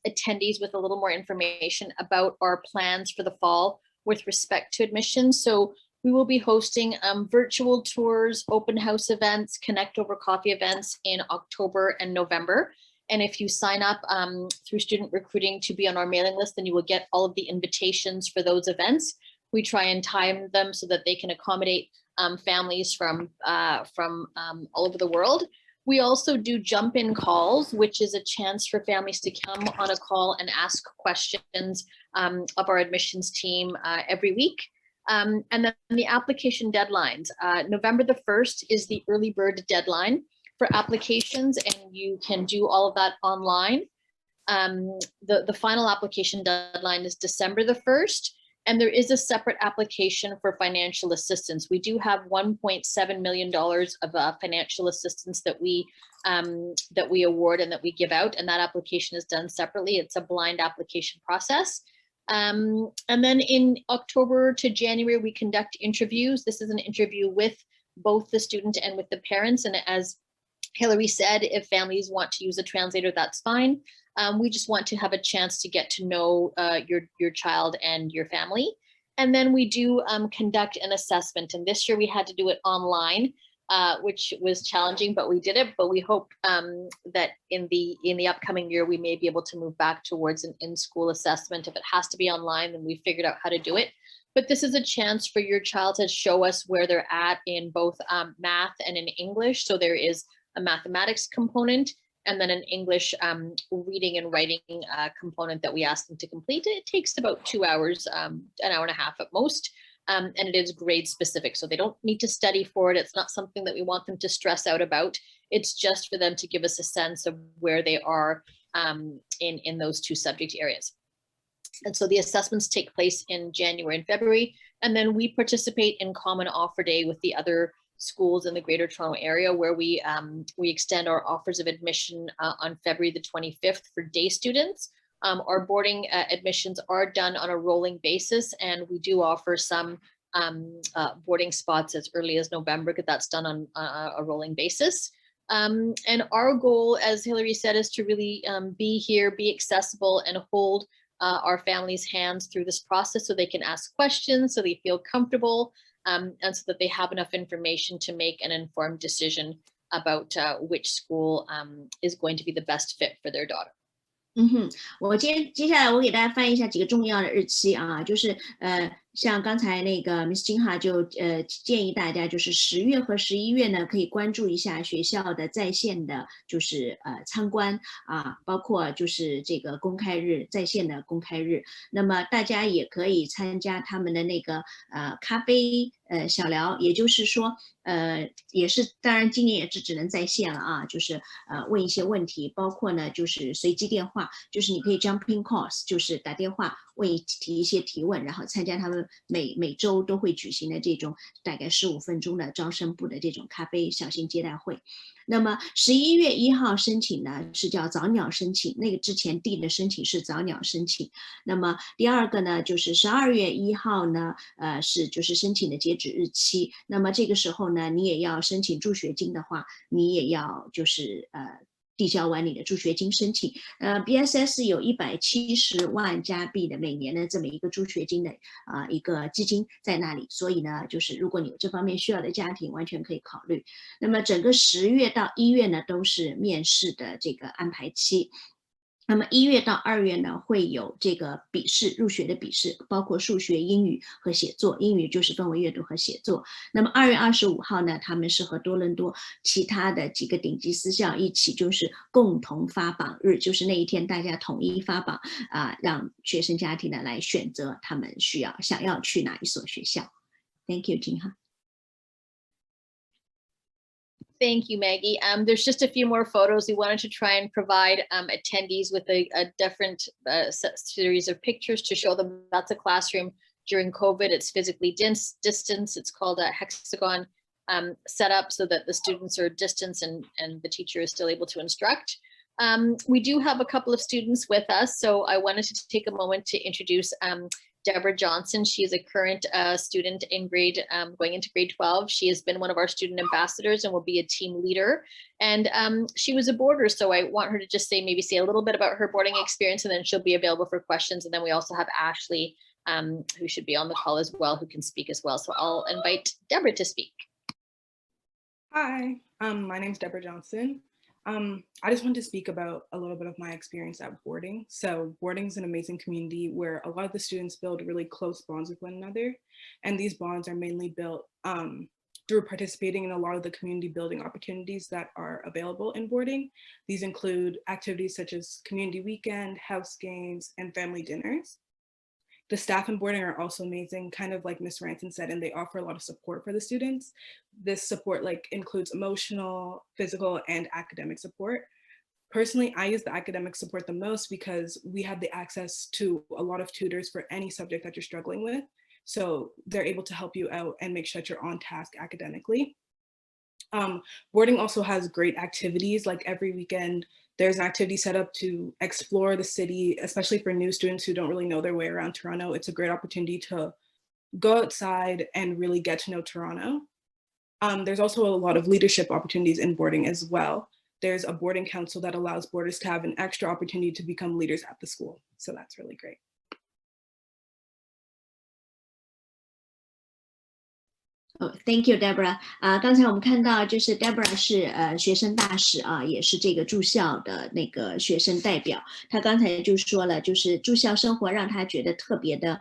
B: attendees with a little more information about our plans for the fall with respect to admissions. So we will be hosting virtual tours, open house events, connect over coffee events in October and November. And if you sign up through student recruiting to be on our mailing list, then you will get all of the invitations for those events. We try and time them so that they can accommodate families from all over the world. We also do jump-in calls, which is a chance for families to come on a call and ask questions of our admissions team every week. And then the application deadlines. November the 1st is the early bird deadline for applications, and you can do all of that online. The final application deadline is December the 1st, and there is a separate application for financial assistance. We do have $1.7 million of financial assistance that we award and that we give out, and that application is done separately. It's a blind application process. And then in October to January, we conduct interviews. This is an interview with both the student and with the parents. And as Hilary said, if families want to use a translator, that's fine. We just want to have a chance to get to know your child and your family. And then we do conduct an assessment. And this year we had to do it online, which was challenging, but we did it. But we hope that in the upcoming year, we may be able to move back towards an in-school assessment. If it has to be online, then we figured out how to do it. But this is a chance for your child to show us where they're at in both math and in English. So there is a mathematics component and then an English reading and writing component that we ask them to complete. It takes about 2 hours, an hour and a half at most. And it is grade specific, so they don't need to study for it. It's not something that we want them to stress out about. It's just for them to give us a sense of where they are in those two subject areas. And so the assessments take place in January and February, and then we participate in Common Offer Day with the other schools in the Greater Toronto Area, where we extend our offers of admission on February the 25th for day students. Our boarding admissions are done on a rolling basis, and we do offer some boarding spots as early as November, because that's done on a rolling basis. And our goal, as Hilary said, is to really be here, be accessible, and hold our families' hands through this process so they can ask questions, so they feel comfortable, and so that they have enough information to make an informed decision about which school is going to be the best fit for their daughter.
A: 我接下来我给大家翻译一下几个重要的日期啊，就是像刚才那个 Miss Jinha 就建议大家就是10月和11月呢可以关注一下学校的在线的就是参观啊，包括就是这个公开日在线的公开日，那么大家也可以参加他们的那个咖啡小聊，也就是说也是当然今年也是只能在线了啊，就是问一些问题，包括呢就是随机电话，就是你可以 jumping calls， 就是打电话提一些提问，然后参加他们每周都会举行的这种大概15分钟的招生部的这种咖啡小型接待会。那么11月1号申请呢是叫早鸟申请，那个之前递的申请是早鸟申请。那么第二个呢就是12月1号呢就是申请的截止日期。那么这个时候呢你也要申请助学金的话，你也要就是递交完你的助学金申请。BSS 有170万加币的每年的这么一个助学金的一个基金在那里，所以呢就是如果你有这方面需要的家庭完全可以考虑。那么整个10月到1月呢都是面试的这个安排期。那么1月到2月呢会有这个笔试，入学的笔试，包括数学、英语和写作，英语就是分为阅读和写作。那么2月25号呢他们是和多伦多其他的几个顶级私校一起就是共同发榜日，就是那一天大家统一发榜让学生家庭呢来选择他们想要去哪一所学校。 Thank you, Jinha.
B: Thank you, Maggie. There's just a few more photos. We wanted to try and provide attendees with a different series of pictures to show them that's a classroom during COVID. It's physically distance. It's called a hexagon setup so that the students are distance and the teacher is still able to instruct. We do have a couple of students with us, so I wanted to take a moment to introduce Deborah Johnson. She is a current student in going into grade 12. She has been one of our student ambassadors and will be a team leader. And she was a boarder, so I want her to just say a little bit about her boarding experience, and then she'll be available for questions. And then we also have Ashley, who should be on the call as well, who can speak as well. So I'll invite Deborah to speak.
J: Hi, my name is Deborah Johnson. I just wanted to speak about a little bit of my experience at boarding. So boarding is an amazing community where a lot of the students build really close bonds with one another. And these bonds are mainly built through participating in a lot of the community building opportunities that are available in boarding. These include activities such as community weekend, house games, and family dinners. The staff in boarding are also amazing, kind of like Ms. Ranson said, and they offer a lot of support for the students. This support includes emotional, physical, and academic support. Personally, I use the academic support the most because we have the access to a lot of tutors for any subject that you're struggling with. So they're able to help you out and make sure that you're on task academically. Boarding also has great activities, like every weekend, there's an activity set up to explore the city, especially for new students who don't really know their way around Toronto. It's a great opportunity to go outside and really get to know Toronto. There's also a lot of leadership opportunities in boarding as well. There's a boarding council that allows boarders to have an extra opportunity to become leaders at the school. So that's really great.
A: Thank you, Deborah. 刚才我们看到就是 Deborah 是学生大使啊，也是这个住校的那个学生代表。他刚才就说了，就是住校生活让他觉得特别的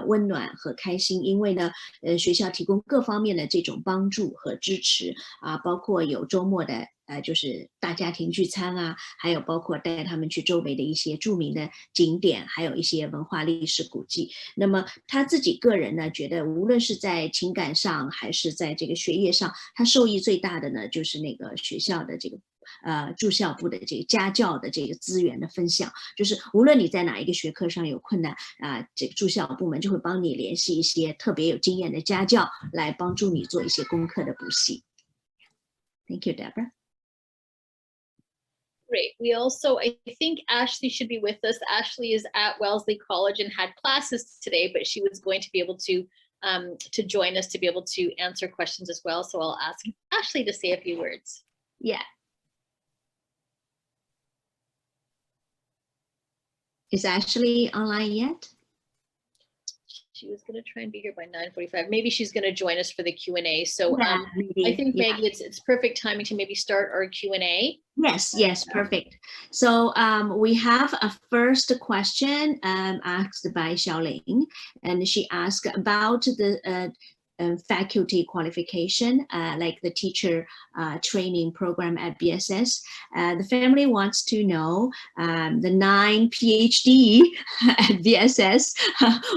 A: 温暖和开心，因为呢学校提供各方面的这种帮助和支持啊，包括有周末的就是大家庭聚餐啊，还有包括带他们去周围的一些著名的景点，还有一些文化历史古迹。那么他自己个人呢，觉得无论是在情感上还是在这个学业上，他受益最大的呢，就是那个学校的这个住校部的这个家教的这个资源的分享，就是无论你在哪一个学科上有困难这个住校部门就会帮你联系一些特别有经验的家教来帮助你做一些功课的补习。Thank you, Deborah.
B: Great. We also, I think Ashley should be with us. Ashley is at Wellesley College and had classes today, but she was going to be able to join us to be able to answer questions as well. So I'll ask Ashley to say a few words.
A: Yeah. Is Ashley online yet?
B: she was going to try and be here by 9:45. Maybe she's going to join us for the Q&A. So
A: Yeah,
B: I think, Maggie, it's perfect timing to maybe start our Q&A.
A: Yes, perfect. So we have a first question asked by Xiaoling, and she asked about the faculty qualification, like the teacher training program at BSS. The family wants to know the 9 PhD at BSS,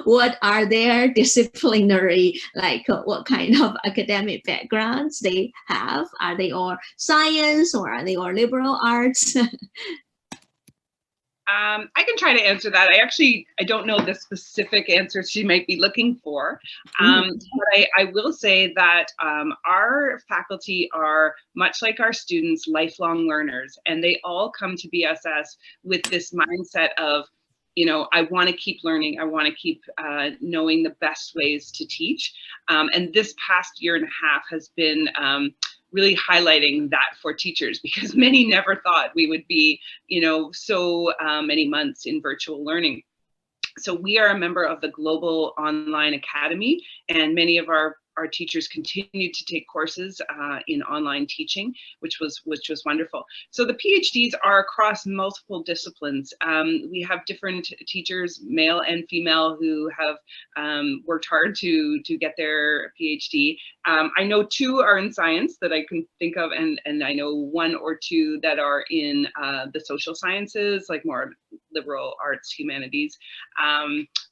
A: what are their disciplinary, like what kind of academic backgrounds they have? Are they all science or are they all liberal arts?
C: I can try to answer that. I don't know the specific answer she might be looking for. But I will say that our faculty are, much like our students, lifelong learners, and they all come to BSS with this mindset of, you know, I want to keep learning. I want to keep knowing the best ways to teach. And this past year and a half has been really highlighting that for teachers, because many never thought we would be, you know, so many months in virtual learning. So we are a member of the Global Online Academy, and many of our teachers continued to take courses in online teaching, which was wonderful. So the PhDs are across multiple disciplines. We have different teachers, male and female, who have worked hard to get their PhD. I know 2 are in science that I can think of, and I know 1 or 2 that are in the social sciences, like more liberal arts, humanities.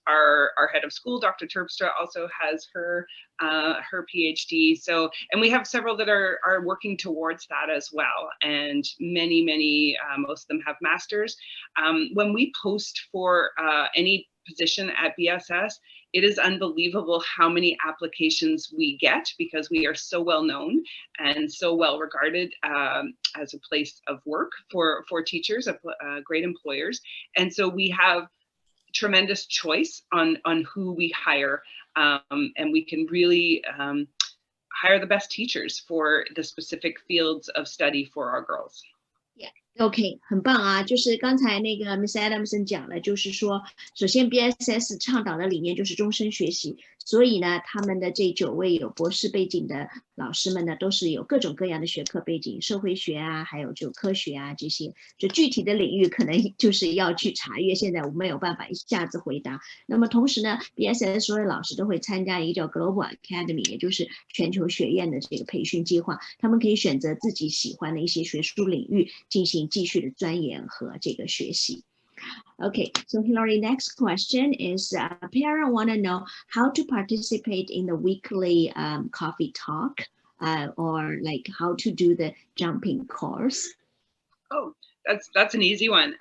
C: Our head of school, Dr. Terpstra, also has her PhD. So, and we have several that are working towards that as well. And many, most of them have masters. When we post for any position at BSS, it is unbelievable how many applications we get, because we are so well known and so well regarded as a place of work for teachers, great employers. And so we have tremendous choice on who we hire, and we can really hire the best teachers for the specific fields of study for our girls.
A: OK， 很棒啊！就是刚才那个 Miss Adamson 讲了，就是说，首先 BSS 倡导的理念就是终身学习，所以呢，他们的这9位有博士背景的老师们呢，都是有各种各样的学科背景，社会学啊，还有就科学啊这些，就具体的领域可能就是要去查阅，现在我没有办法一下子回答。那么同时呢 ，BSS 所有老师都会参加一个叫 Global Academy， 也就是全球学院的这个培训计划，他们可以选择自己喜欢的一些学术领域进行继续的钻研和这个学习。Okay, so Hilary, next question is parents want to know how to participate in the weekly coffee talk or like how to do the jumping course.
C: Oh, that's an easy one.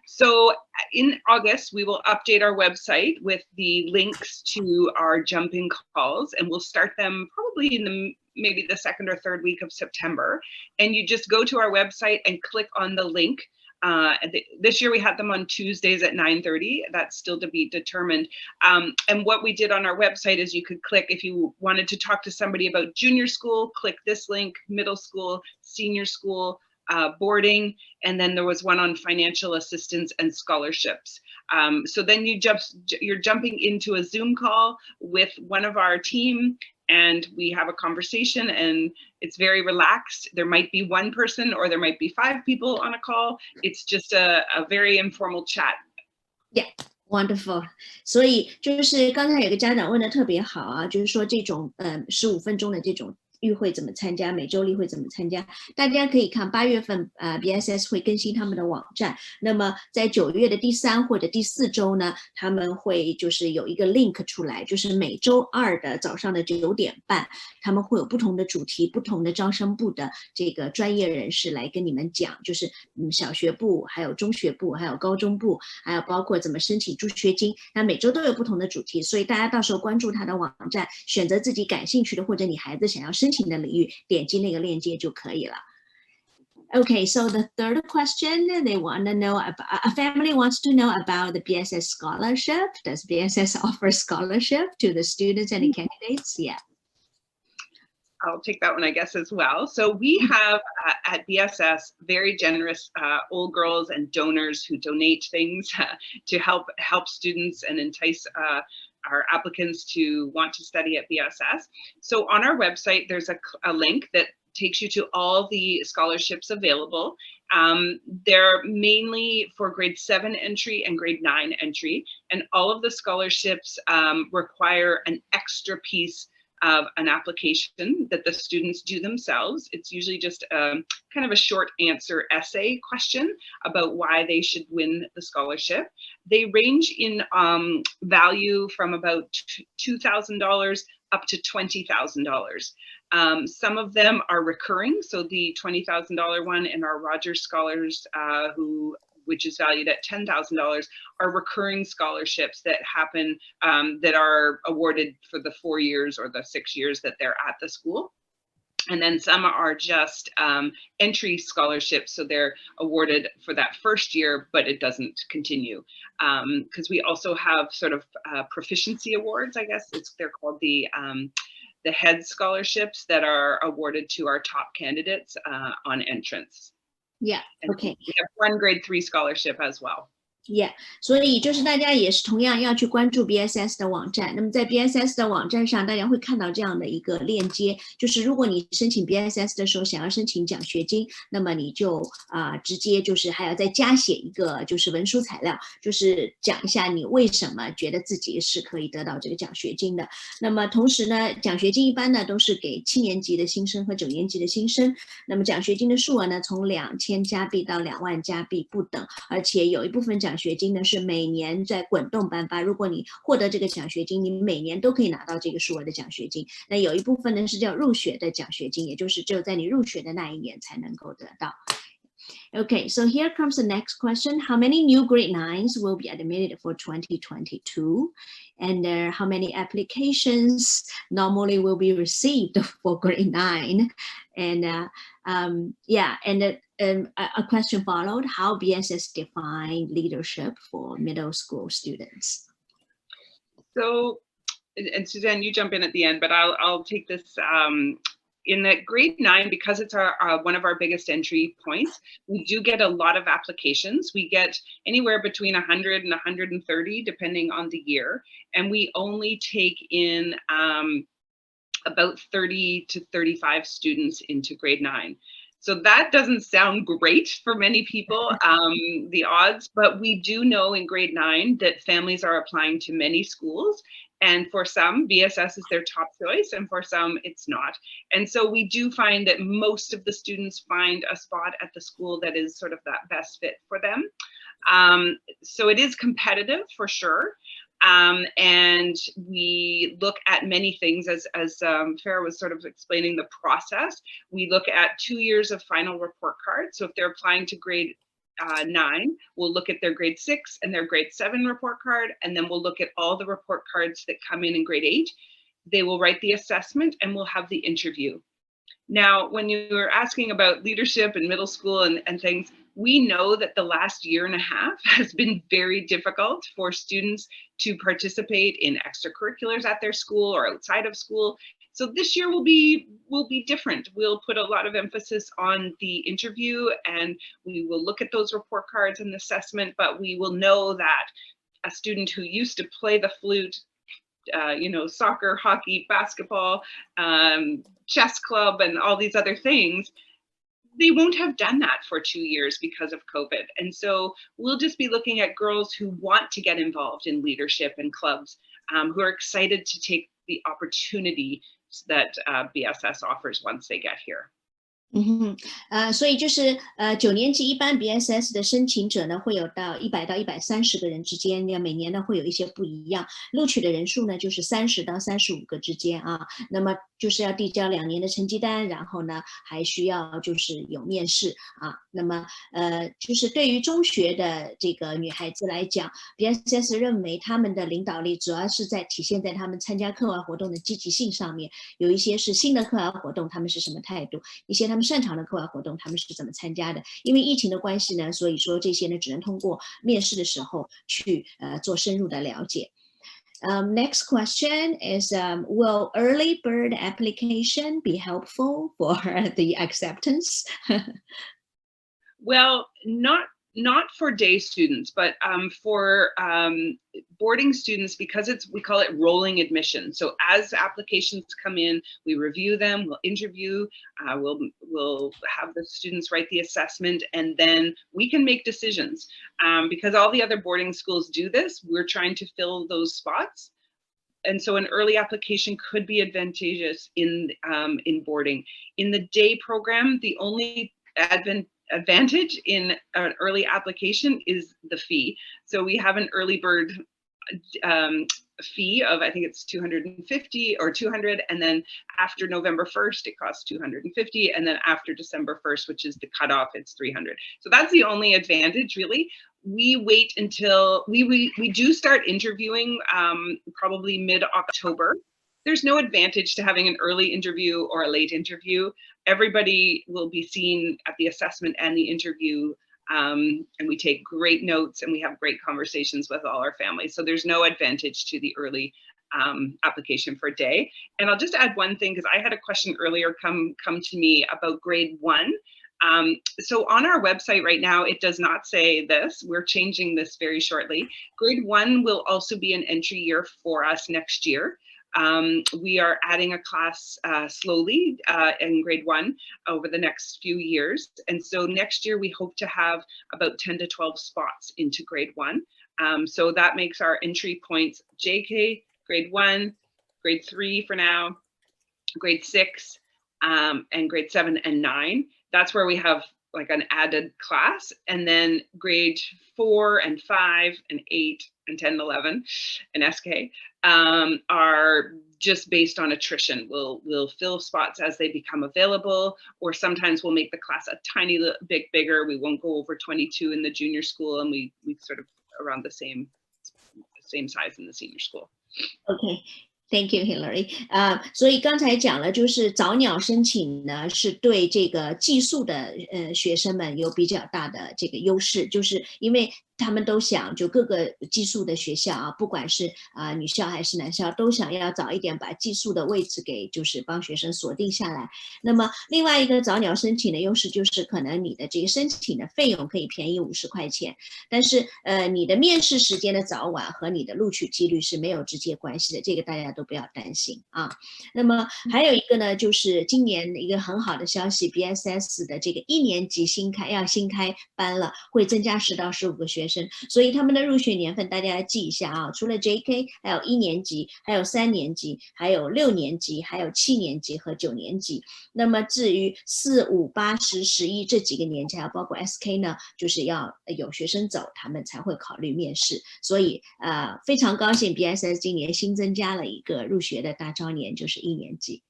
C: So in August, we will update our website with the links to our jumping calls, and we'll start them probably in maybe the 2nd or 3rd week of September. And you just go to our website and click on the link. This year we had them on Tuesdays at 9:30. That's still to be determined. And what we did on our website is you could click, if you wanted to talk to somebody about junior school, click this link, middle school, senior school, boarding, and then there was one on financial assistance and scholarships. So then you're jumping into a Zoom call with one of our team, and we have a conversation, and it's very relaxed. There might be 1 person or there might be 5 people on a call. It's just a very informal chat.
A: Yeah, wonderful. 所以就是刚才有个家长问的特别好啊，就是说这种15分钟的这种与会怎么参加，每周例会怎么参加，大家可以看8月份BSS 会更新他们的网站，那么在9月的第3或者第4周呢，他们会就是有一个 link 出来，就是每周2的早上的9点半，他们会有不同的主题，不同的招生部的这个专业人士来跟你们讲，就是小学部，还有中学部，还有高中部，还有包括怎么申请助学金，那每周都有不同的主题，所以大家到时候关注他的网站，选择自己感兴趣的或者你孩子想要申请的领域，点击那个链接就可以了。Okay, so the third question, they want to know about, a family wants to know about the BSS scholarship. Does BSS offer scholarship to the students and the candidates? Yeah.
C: I'll take that one, I guess, as well. So we have at BSS very generous old girls and donors who donate things to help students and entice our applicants to want to study at BSS. So on our website, there's a link that takes you to all the scholarships available. They're mainly for grade 7 entry and grade 9 entry, and all of the scholarships require an extra piece of an application that the students do themselves. It's usually just kind of a short answer essay question about why they should win the scholarship. They range in value from about $2,000 up to $20,000. Some of them are recurring, so the $20,000 one in our Rogers Scholars, which is valued at $10,000, are recurring scholarships that happen, that are awarded for the 4 years or the 6 years that they're at the school. And then some are just entry scholarships, so they're awarded for that first year, but it doesn't continue. Because we also have sort of proficiency awards, I guess they're called the HEAD scholarships that are awarded to our top candidates on entrance.
A: Yeah, okay.
C: We have one grade 3 scholarship as well.
A: Yeah， 所以就是大家也是同样要去关注 BSS 的网站。那么在 BSS 的网站上，大家会看到这样的一个链接，就是如果你申请 BSS 的时候想要申请奖学金，那么你就直接就是还要再加写一个就是文书材料，就是讲一下你为什么觉得自己是可以得到这个奖学金的。那么同时呢，奖学金一般呢都是给7年级的新生和9年级的新生。那么奖学金的数额呢，从2000加币到2万加币不等，而且有一部分奖学金呢是每年在滚动颁发，如果你获得这个奖学金，你每年都可以拿到这个数额的奖学金。那有一部分呢是叫入学的奖学金，也就是只有在你入学的那一年才能够得到。Okay, so here comes the next question. How many new grade 9s will be admitted for 2022? And how many applications normally will be received for grade 9? And a question followed, how BSS define leadership for middle school students?
C: So, and Suzanne, you jump in at the end, but I'll take this. In that grade 9, because it's one of our biggest entry points, we do get a lot of applications. We get anywhere between 100 and 130, depending on the year. And we only take in about 30 to 35 students into grade 9. So that doesn't sound great for many people, the odds, but we do know in grade 9 that families are applying to many schools. And for some, BSS is their top choice, and for some, it's not. And so we do find that most of the students find a spot at the school that is sort of that best fit for them. So it is competitive for sure. And we look at many things as Farrah was sort of explaining the process. We look at 2 years of final report cards. So if they're applying to grade 9, we'll look at their grade 6 and their grade 7 report card, and then we'll look at all the report cards that come in grade 8. They will write the assessment and we'll have the interview. Now, when you were asking about leadership in middle school and things, we know that the last year and a half has been very difficult for students to participate in extracurriculars at their school or outside of school. So this year will be different. We'll put a lot of emphasis on the interview, and we will look at those report cards and assessment, but we will know that a student who used to play the flute, soccer, hockey, basketball, chess club, and all these other things, they won't have done that for 2 years because of COVID. And so we'll just be looking at girls who want to get involved in leadership and clubs, who are excited to take the opportunity that BSS offers once they get here.
A: 所以就是9年级一般 BSS 的申请者呢会有到100到130个人之间，每年呢会有一些不一样，录取的人数呢就是30到35个之间啊。那么就是要递交2年的成绩单，然后呢还需要就是有面试啊。那么就是对于中学的这个女孩子来讲 ，BSS 认为他们的领导力主要是体现在他们参加课外活动的积极性上面，有一些是新的课外活动，他们是什么态度，一些他们擅长的课外活动他们是怎么参加的。因为疫情的关系呢，所以说这些呢只能通过面试的时候去做深入的了解。Next question is, will early bird application be helpful for the acceptance?
C: Well, not for day students, but for boarding students, because we call it rolling admission. So as applications come in, we review them, we'll interview, we'll have the students write the assessment, and then we can make decisions. Because all the other boarding schools do this, we're trying to fill those spots. And so an early application could be advantageous in boarding. In the day program, the only advantage in an early application is the fee. So we have an early bird fee of, I think it's 250 or 200, and then after November 1st it costs 250, and then after December 1st, which is the cutoff, it's 300. So that's the only advantage, really. We wait until we do start interviewing probably mid-October. There's no advantage to having an early interview or a late interview. Everybody will be seen at the assessment and the interview, and we take great notes and we have great conversations with all our families. So there's no advantage to the early application for a day. And I'll just add one thing, because I had a question earlier come to me about grade 1. So on our website right now, it does not say this. We're changing this very shortly. Grade 1 will also be an entry year for us next year. We are adding a class slowly in grade 1 over the next few years. And so next year we hope to have about 10 to 12 spots into grade 1. So that makes our entry points JK, grade 1, grade 3 for now, grade 6, and grade 7 and 9. That's where we have like an added class, and then grade 4 and 5 and 8 and 10 and 11 and SK are just based on attrition. We'll fill spots as they become available, or sometimes we'll make the class a tiny bit bigger. We won't go over 22 in the junior school, and we sort of around the same size in the senior school.
A: Okay.Thank you, Hilary. 所以刚才讲了，就是早鸟申请呢，是对这个寄宿的学生们有比较大的这个优势，就是因为他们都想，就各个寄宿的学校啊，不管是女校还是男校，都想要早一点把寄宿的位置给就是帮学生锁定下来。那么另外一个早鸟申请的优势就是，可能你的这个申请的费用可以便宜50块钱，但是你的面试时间的早晚和你的录取几率是没有直接关系的，这个大家都不要担心啊。那么还有一个呢，就是今年一个很好的消息 ，BSS 的这个1年级新开班了，会增加10到15个学生，所以他们的入学年份大家要记一下啊。除了 JK， 还有1年级，还有3年级，还有6年级，还有7年级和9年级。那么至于4、5、8、10、11这几个年级，还有包括 SK 呢，就是要有学生走，他们才会考虑面试。所以非常高兴 BSS 今年新增加了一个入学的大招年，就是1年级。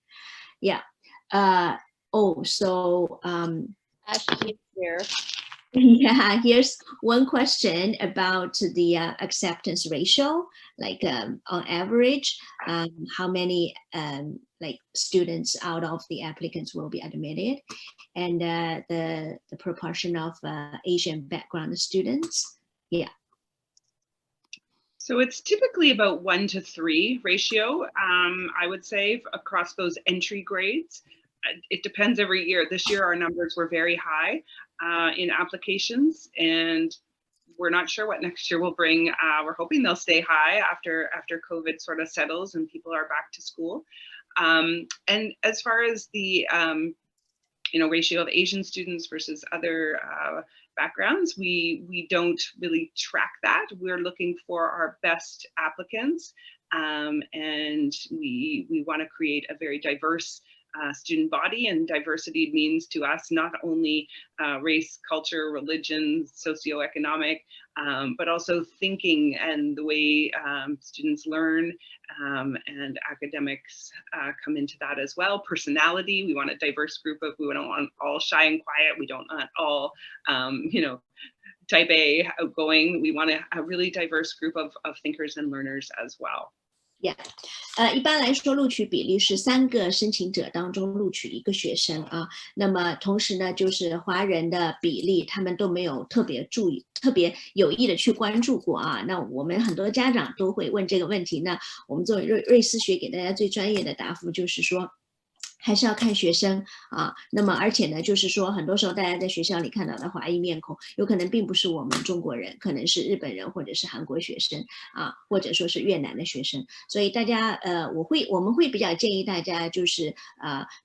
A: Yeah. So
E: Ashley here.
A: Yeah, here's one question about the acceptance ratio, like on average, how many like students out of the applicants will be admitted, and the proportion of Asian background students. Yeah.
C: So it's typically about 1 to 3 ratio, I would say, across those entry grades. It depends every year. This year our numbers were very high in applications, and we're not sure what next year will bring. We're hoping they'll stay high after COVID sort of settles and people are back to school. And as far as the ratio of Asian students versus other backgrounds, we don't really track that. We're looking for our best applicants, and we want to create a very diverse student body, and diversity means to us not only race, culture, religion, socioeconomic, but also thinking and the way students learn, and academics come into that as well. Personality, we want a diverse group of, we don't want all shy and quiet, we don't want all, type A, outgoing. We want a really diverse group of thinkers and learners as well.
A: Yeah. 一般来说录取比例是3个申请者当中录取1个学生啊。那么同时呢，就是华人的比例他们都没有特别注意、特别有意的去关注过啊。那我们很多家长都会问这个问题，那我们作为瑞思学给大家最专业的答复就是说，还是要看学生啊，那么而且呢，就是说很多时候大家在学校里看到的华裔面孔，有可能并不是我们中国人，可能是日本人或者是韩国学生啊，或者说是越南的学生，所以大家我们会比较建议大家就是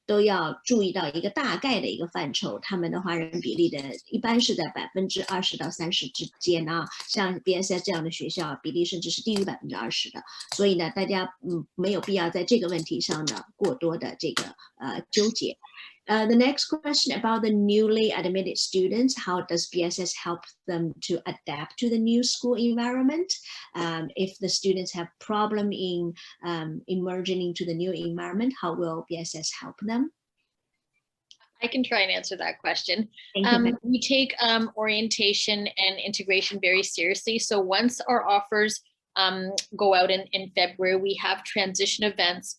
A: 都要注意到一个大概的一个范畴，他们的华人比例的一般是在20%到30%之间啊，像 BSS 这样的学校比例甚至是低于20%的，所以呢，大家没有必要在这个问题上呢过多的这个纠结。The next question about the newly admitted students, how does BSS help them to adapt to the new school environment? If the students have problem in emerging into the new environment, how will BSS help them?
B: I can try and answer that question.
A: Thank you.
B: We take orientation and integration very seriously. So once our offers go out in February, we have transition events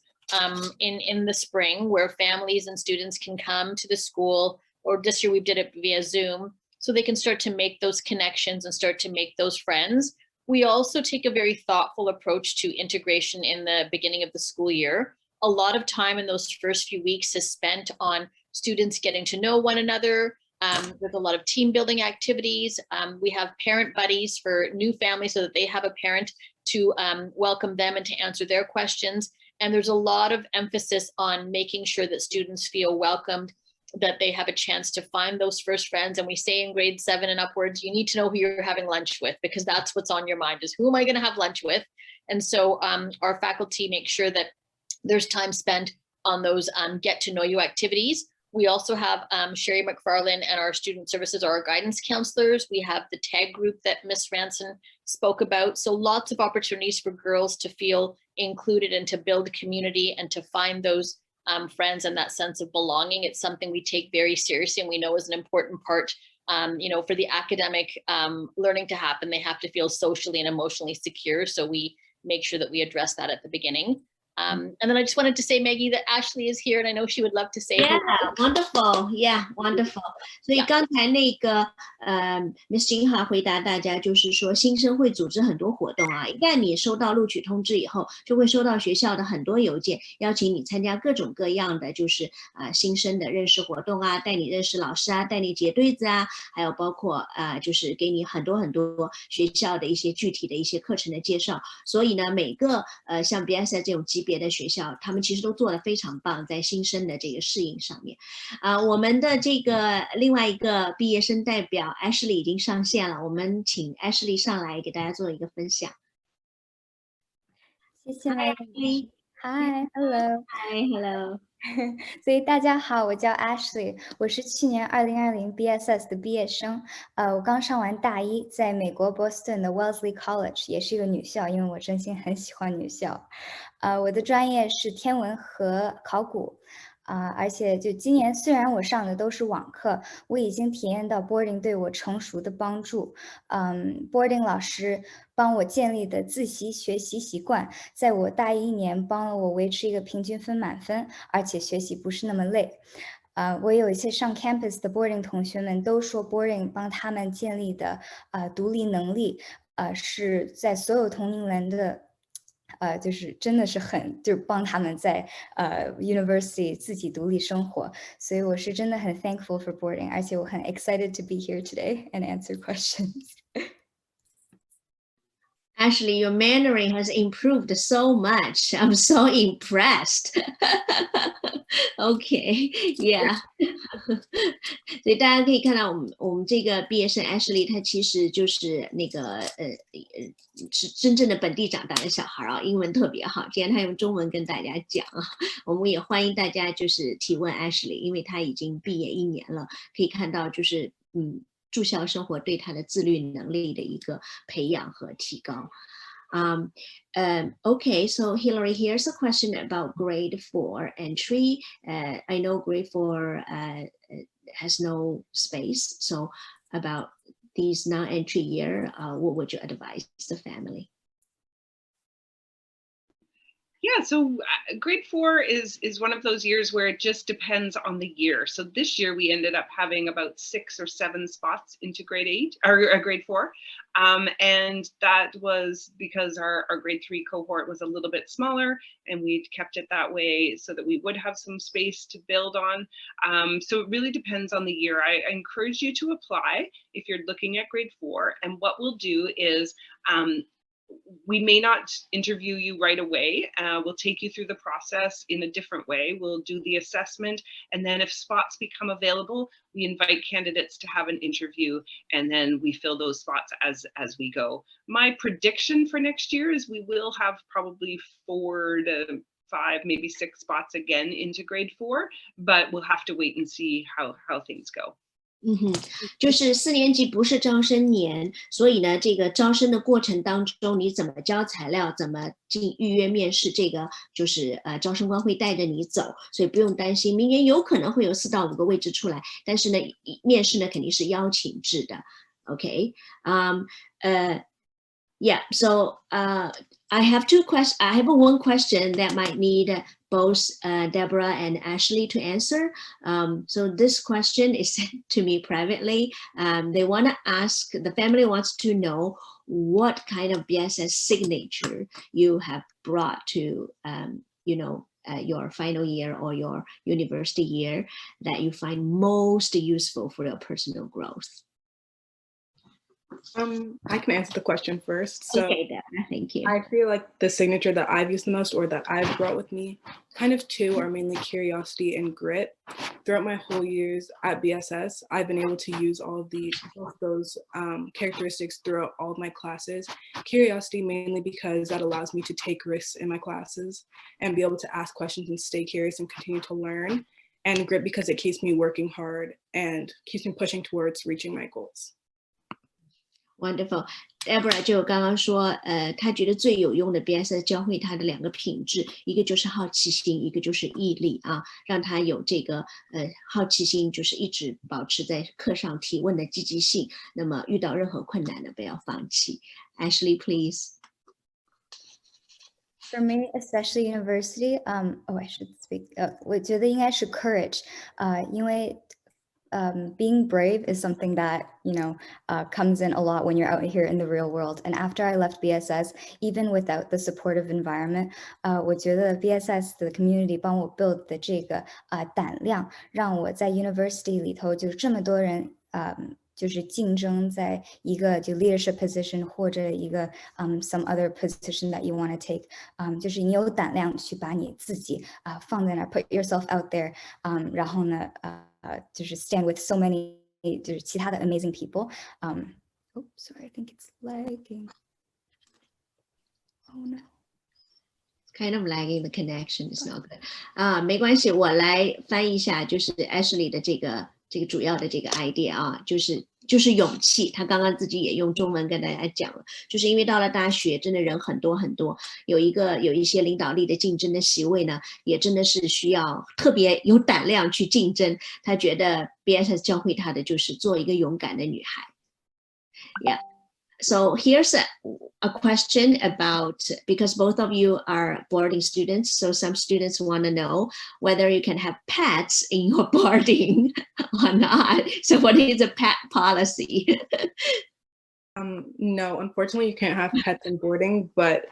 B: in the spring where families and students can come to the school, or this year we did it via Zoom, so they can start to make those connections and start to make those friends. We also take a very thoughtful approach to integration in the beginning of the school year. A lot of time in those first few weeks is spent on students getting to know one another, with a lot of team building activities. We have parent buddies for new families so that they have a parent to welcome them and to answer their questions. And there's a lot of emphasis on making sure that students feel welcomed, that they have a chance to find those first friends. And we say in grade 7 and upwards, you need to know who you're having lunch with, because that's what's on your mind, is who am I going to have lunch with? And so our faculty make sure that there's time spent on those get to know you activities. We also have Sherry McFarlane and our student services are our guidance counselors. We have the tag group that Ms. Ranson spoke about. So lots of opportunities for girls to feel included and to build community and to find those friends and that sense of belonging. It's something we take very seriously and we know is an important part. For the academic learning to happen, they have to feel socially and emotionally secure. So we make sure that we address that at the beginning. And then I just wanted to say, Maggie, that Ashley is here, and I know she would love to say.
A: Yeah, wonderful. Yeah, wonderful. 所以刚才那个Miss Jinha 回答大家，就是说新生会组织很多活动啊。一旦你收到录取通知以后，就会收到学校的很多邮件，邀请你参加各种各样的就是新生的认识活动啊，带你认识老师啊，带你结对子啊，还有包括就是给你很多学校的一些具体的一些课程的介绍。所以呢，每个像 BSS 这种级别的学校，他们其实都做得非常棒，在新生的这个适应上面。我们的这个另外一个毕业生代表 Ashley 已经上线了，我们请 Ashley 上来给大家做一个分享。
K: 谢谢 Hi, hello.
A: Hi, hello.
K: 所以大家好，我叫 Ashley， 我是去年2020 BSS 的毕业生。我刚上完大一，在美国波士顿的 Wellesley College， 也是一个女校，因为我真心很喜欢女校。我的专业是天文和考古。而且就今年虽然我上的都是网课，我已经体验到 boarding 对我成熟的帮助。boarding 老师帮我建立的自习学习习惯，在我大一年帮了我维持一个平均分满分，而且学习不是那么累。我有一些上 campus 的 boarding 同学们都说 boarding 帮他们建立的独立能力，是在所有同龄人的。就是真的是就是帮他们在university 自己独立生活，所以我是真的很 thankful for boarding， 而且我很 excited to be here today and answer questions.
A: Ashley, your Mandarin has improved so much. I'm so impressed. Okay, yeah. 所以大家可以看到，我们这个毕业生 Ashley， 她其实就是那个是真正的本地长大的小孩啊，英文特别好。今天她用中文跟大家讲啊，我们也欢迎大家就是提问 Ashley， 因为她已经毕业1年了，可以看到就是住校生活对他的自律能力的一个培养和提高。Okay, so Hilary, here's a question about grade 4 entry. I know grade 4 has no space, so about these non-entry year, what would you advise the family?
C: Yeah, so grade 4 is one of those years where it just depends on the year. So this year we ended up having about 6 or 7 spots into grade 8 or grade 4. And that was because our grade 3 cohort was a little bit smaller, and we'd kept it that way so that we would have some space to build on. So it really depends on the year. I encourage you to apply if you're looking at grade 4. And what we'll do is we may not interview you right away. We'll take you through the process in a different way. We'll do the assessment, and then if spots become available, we invite candidates to have an interview, and then we fill those spots as we go. My prediction for next year is we will have probably 4 to 5, maybe 6 spots again into grade 4, but we'll have to wait and see how things go.
A: 就是4年级不是招生年，所以呢，这个招生的过程当中，你怎么交材料，怎么进预约面试，这个就是招生官会带着你走，所以不用担心，明年有可能会有4到5个位置出来，但是呢，面试呢肯定是邀请制的 ，OK， yeah, so I have 2 questions. I have one question that might need both Deborah and Ashley to answer. So this question is sent to me privately. They want to ask, the family wants to know what kind of BSS signature you have brought to, your final year or your university year that you find most useful for your personal growth.
J: I can answer the question first. So
A: okay, Deborah, thank you.
J: I feel like the signature that I've used the most, or that I've brought with me, kind of 2 are mainly curiosity and grit. Throughout my whole years at BSS, I've been able to use all of those characteristics throughout all of my classes. Curiosity mainly because that allows me to take risks in my classes and be able to ask questions and stay curious and continue to learn. And grit because it keeps me working hard and keeps me pushing towards reaching my goals.
A: Wonderful. Deborah 就刚刚说，他觉得最有用的 BSS 教会他的2个品质，一个就是好奇心，一个就是毅力啊，让他有这个好奇心，就是一直保持在课上提问的积极性。那么遇到任何困难呢，不要放弃。Ashley, please.
K: For me, especially university, I should speak. 我觉得应该是 courage. 因为being brave is something that, comes in a lot when you're out here in the real world. And after I left BSS, even without the supportive environment, 我觉得 BSS 的 community 帮我 build 的这个胆量，让我在 university 里头就这么多人就是竞争在一个就 leadership position 或者一个some other position that you want to take， 就是你有胆量去把你自己放在那 put yourself out there， 然后呢就是 stand with so many 就是其他的 amazing people. Oh, sorry, I think it's lagging. Oh no.
A: It's kind of lagging, the connection is not good. 没关系，我来翻译一下，就是 Ashley 的这个主要的这个 idea 啊，就是勇气。他刚刚自己也用中文跟大家讲了，就是因为到了大学，真的人很多很多，有一些领导力的竞争的席位呢，也真的是需要特别有胆量去竞争。他觉得 BSS 教会他的就是做一个勇敢的女孩。Yeah. So here's a question about, because both of you are boarding students, so some students want to know whether you can have pets in your boarding or not. So what is a pet policy?
J: No, unfortunately you can't have pets in boarding, but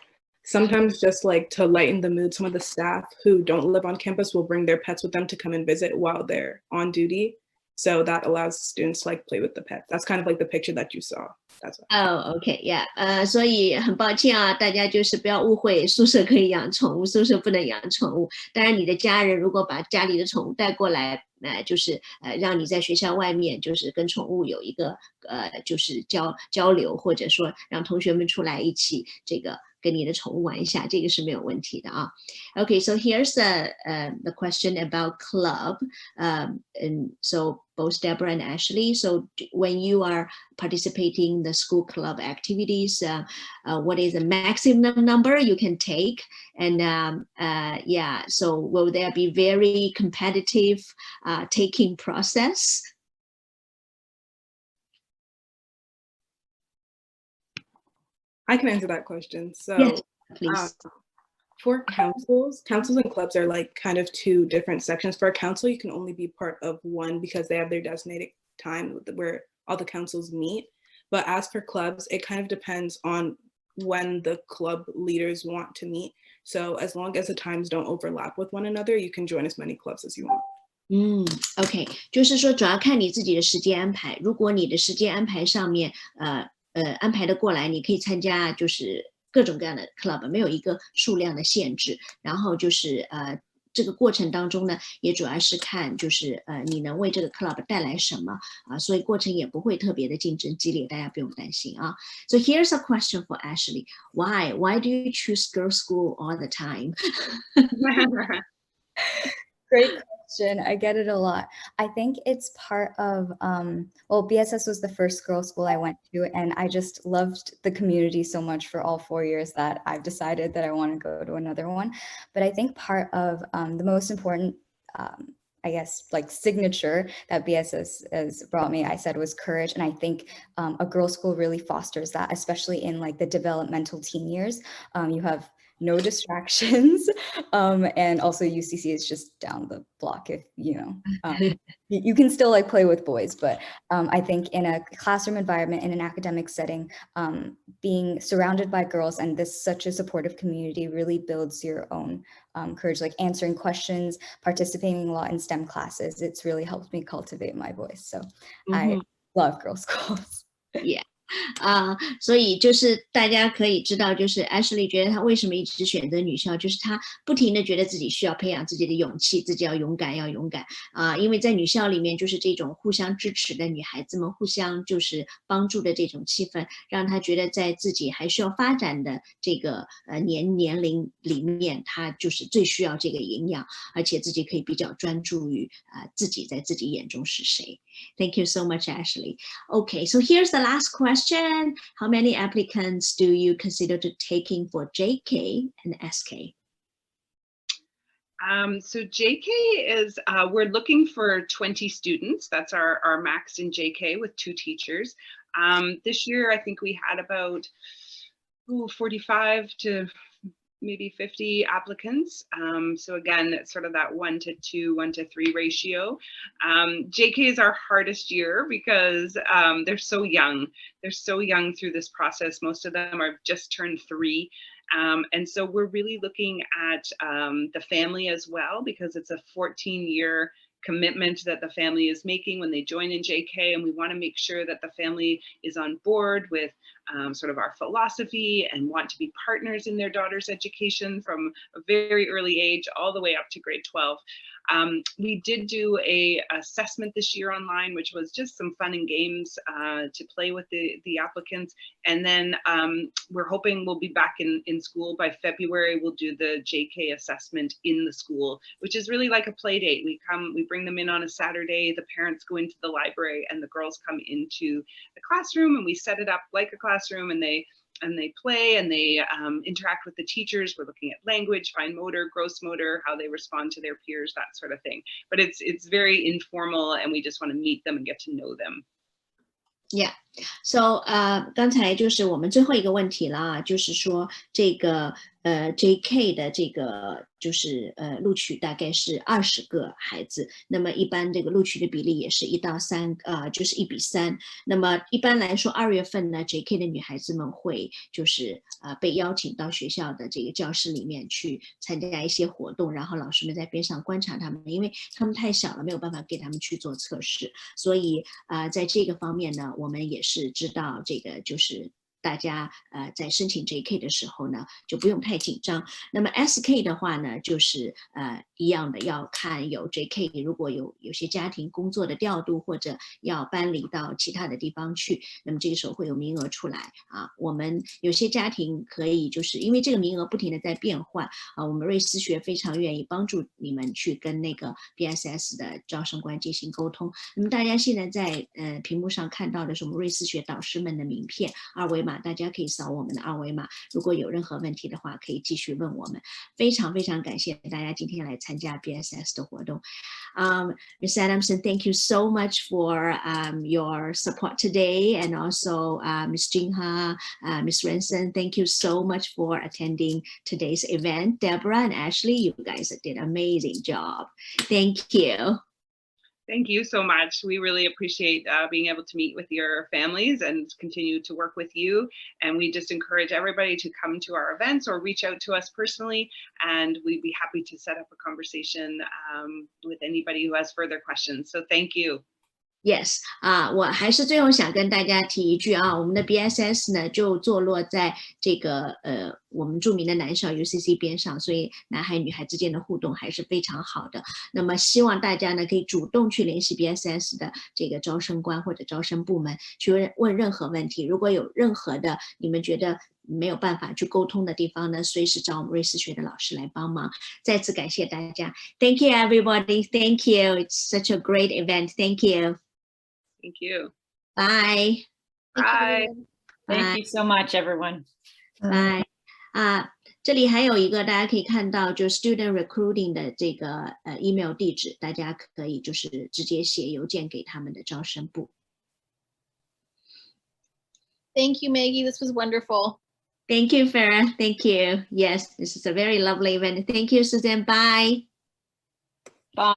J: sometimes just like to lighten the mood, some of the staff who don't live on campus will bring their pets with them to come and visit while they're on duty. So that allows students to like play with the pets. That's kind of like the picture that you saw. That's
A: Oh, okay, yeah. 所以很抱歉啊，大家就是不要误会，宿舍可以养宠物，宿舍不能养宠物。当然，你的家人如果把家里的宠物带过来，就是让你在学校外面就是跟宠物有一个就是交流，或者说让同学们出来一起这个跟你的宠物玩一下，这个是没有问题的啊。Okay, so here's the question about club, and so both Deborah and Ashley. So when you are participating in the school club activities, what is the maximum number you can take? And yeah, so will there be very competitive taking process?
J: I can answer that question. So
A: yes, please.
J: For councils and clubs are like kind of two different sections. For a council, you can only be part of one because they have their designated time where all the councils meet. But as for clubs, it kind of depends on when the club leaders want to meet. So as long as the times don't overlap with one another, you can join as many clubs as you want.
A: OK， 就是说主要看你自己的时间安排。如果你的时间安排上面，安排的过来，你可以参加就是各种各样的 club， 没有一个数量的限制。然后就是这个过程当中呢，也主要是看就是你能为这个 club 带来什么所以过程也不会特别的竞争激烈，大家不用担心啊。So here's a question for Ashley. Why do you choose girls' school all the time?
K: Great question. I get it a lot. I think it's part of, well, BSS was the first girls' school I went to, and I just loved the community so much for all 4 years that I've decided that I want to go to another one. But I think part of the most important, I guess, like signature that BSS has brought me, I said, was courage. And I think a girls' school really fosters that, especially in like the developmental teen years. You have no distractions, and also UCC is just down the block if you know you can still like play with boys, but I think in a classroom environment, in an academic setting, being surrounded by girls and this such a supportive community really builds your own courage, like answering questions, participating a lot in STEM classes. It's really helped me cultivate my voice, so I love girls' schools.
A: Yeah. 所以就是大家可以知道，就是 Ashley 觉得她为什么一直选择女校，就是她不停的觉得自己需要培养自己的勇气，自己要勇敢因为在女校里面就是这种互相支持的女孩子们互相就是帮助的这种气氛，让她觉得在自己还需要发展的这个年龄里面，她就是最需要这个营养，而且自己可以比较专注于自己在自己眼中是谁。Thank you so much, Ashley. Okay, so here's the last question. How many applicants do you consider to taking for JK and SK?
C: So JK is, we're looking for 20 students. That's our max in JK with 2 teachers. This year, I think we had about 45 to maybe 50 applicants. So again, it's sort of that 1 to 2, 1 to 3 ratio. JK is our hardest year because they're so young. They're so young through this process. Most of them are just turned 3. And so we're really looking at the family as well, because it's a 14-year commitment that the family is making when they join in JK, and we want to make sure that the family is on board with sort of our philosophy and want to be partners in their daughter's education from a very early age all the way up to grade 12. We did do a assessment this year online, which was just some fun and games to play with the applicants. And then we're hoping we'll be back in school by February. We'll do the JK assessment in the school, which is really like a play date. We bring them in on a Saturday, the parents go into the library and the girls come into the classroom, and we set it up like a classroom, and they play and they interact with the teachers. We're looking at language, fine motor, gross motor, how they respond to their peers, that sort of thing. But it's very informal, and we just want to meet them and get to know them.
A: Yeah. So 刚才就是我们最后一个问题了就是说这个JK 的这个就是录取大概是20个孩子，那么一般这个录取的比例也是1到3，就是1比3。那么一般来说2月份呢 ，JK 的女孩子们会就是被邀请到学校的这个教室里面去参加一些活动，然后老师们在边上观察他们，因为他们太小了，没有办法给他们去做测试，所以在这个方面呢，我们也是知道这个就是大家在申请 JK 的时候呢，就不用太紧张。那么 SK 的话呢，就是一样的，要看有 JK， 如果有些家庭工作的调度或者要搬离到其他的地方去，那么这个时候会有名额出来我们有些家庭可以就是因为这个名额不停的在变换我们瑞思学非常愿意帮助你们去跟那个 BSS 的招生官进行沟通。那么大家现在在屏幕上看到的是我们瑞思学导师们的名片，2维码话，大家可以扫我们的2维码。如果有任何问题的话，可以继续问我们。非常非常感谢大家今天来参加 BSS 的活动。Ms. Adamson, thank you so much for your support today, and also Ms. Jinha, Ms. Ranson, thank you so much for attending today's event. Deborah and Ashley, you guys did an amazing job. Thank you.
C: Thank you so much. We really appreciate being able to meet with your families and continue to work with you. And we just encourage everybody to come to our events or reach out to us personally, and we'd be happy to set up a conversation with anybody who has further questions. So thank you.
A: Yes, 我还是最后想跟大家提一句啊，我们的 BSS 呢就坐落在这个我们著名的南校 UCC 边上，所以男孩女孩之间的互动还是非常好的。那么希望大家呢可以主动去联系 BSS 的这个招生官或者招生部门，去问任何问题。如果有任何的你们觉得没有办法去沟通的地方呢，随时找我们瑞思学的老师来帮忙。再次感谢大家 ，Thank you everybody, Thank you. It's such a great event. Thank you.
C: Thank you.
A: Bye.
C: Bye.
F: Thank you so much, everyone.
A: Bye. 这里还有一个大家可以看到，就是 student recruiting 的这个email 地址，大家可以就是直接写邮件给他们的招生部。
B: Thank you, Maggie. This was wonderful.
A: Thank you, Farrah. Thank you. Yes, this is a very lovely event. Thank you, Suzanne. Bye.
F: Bye.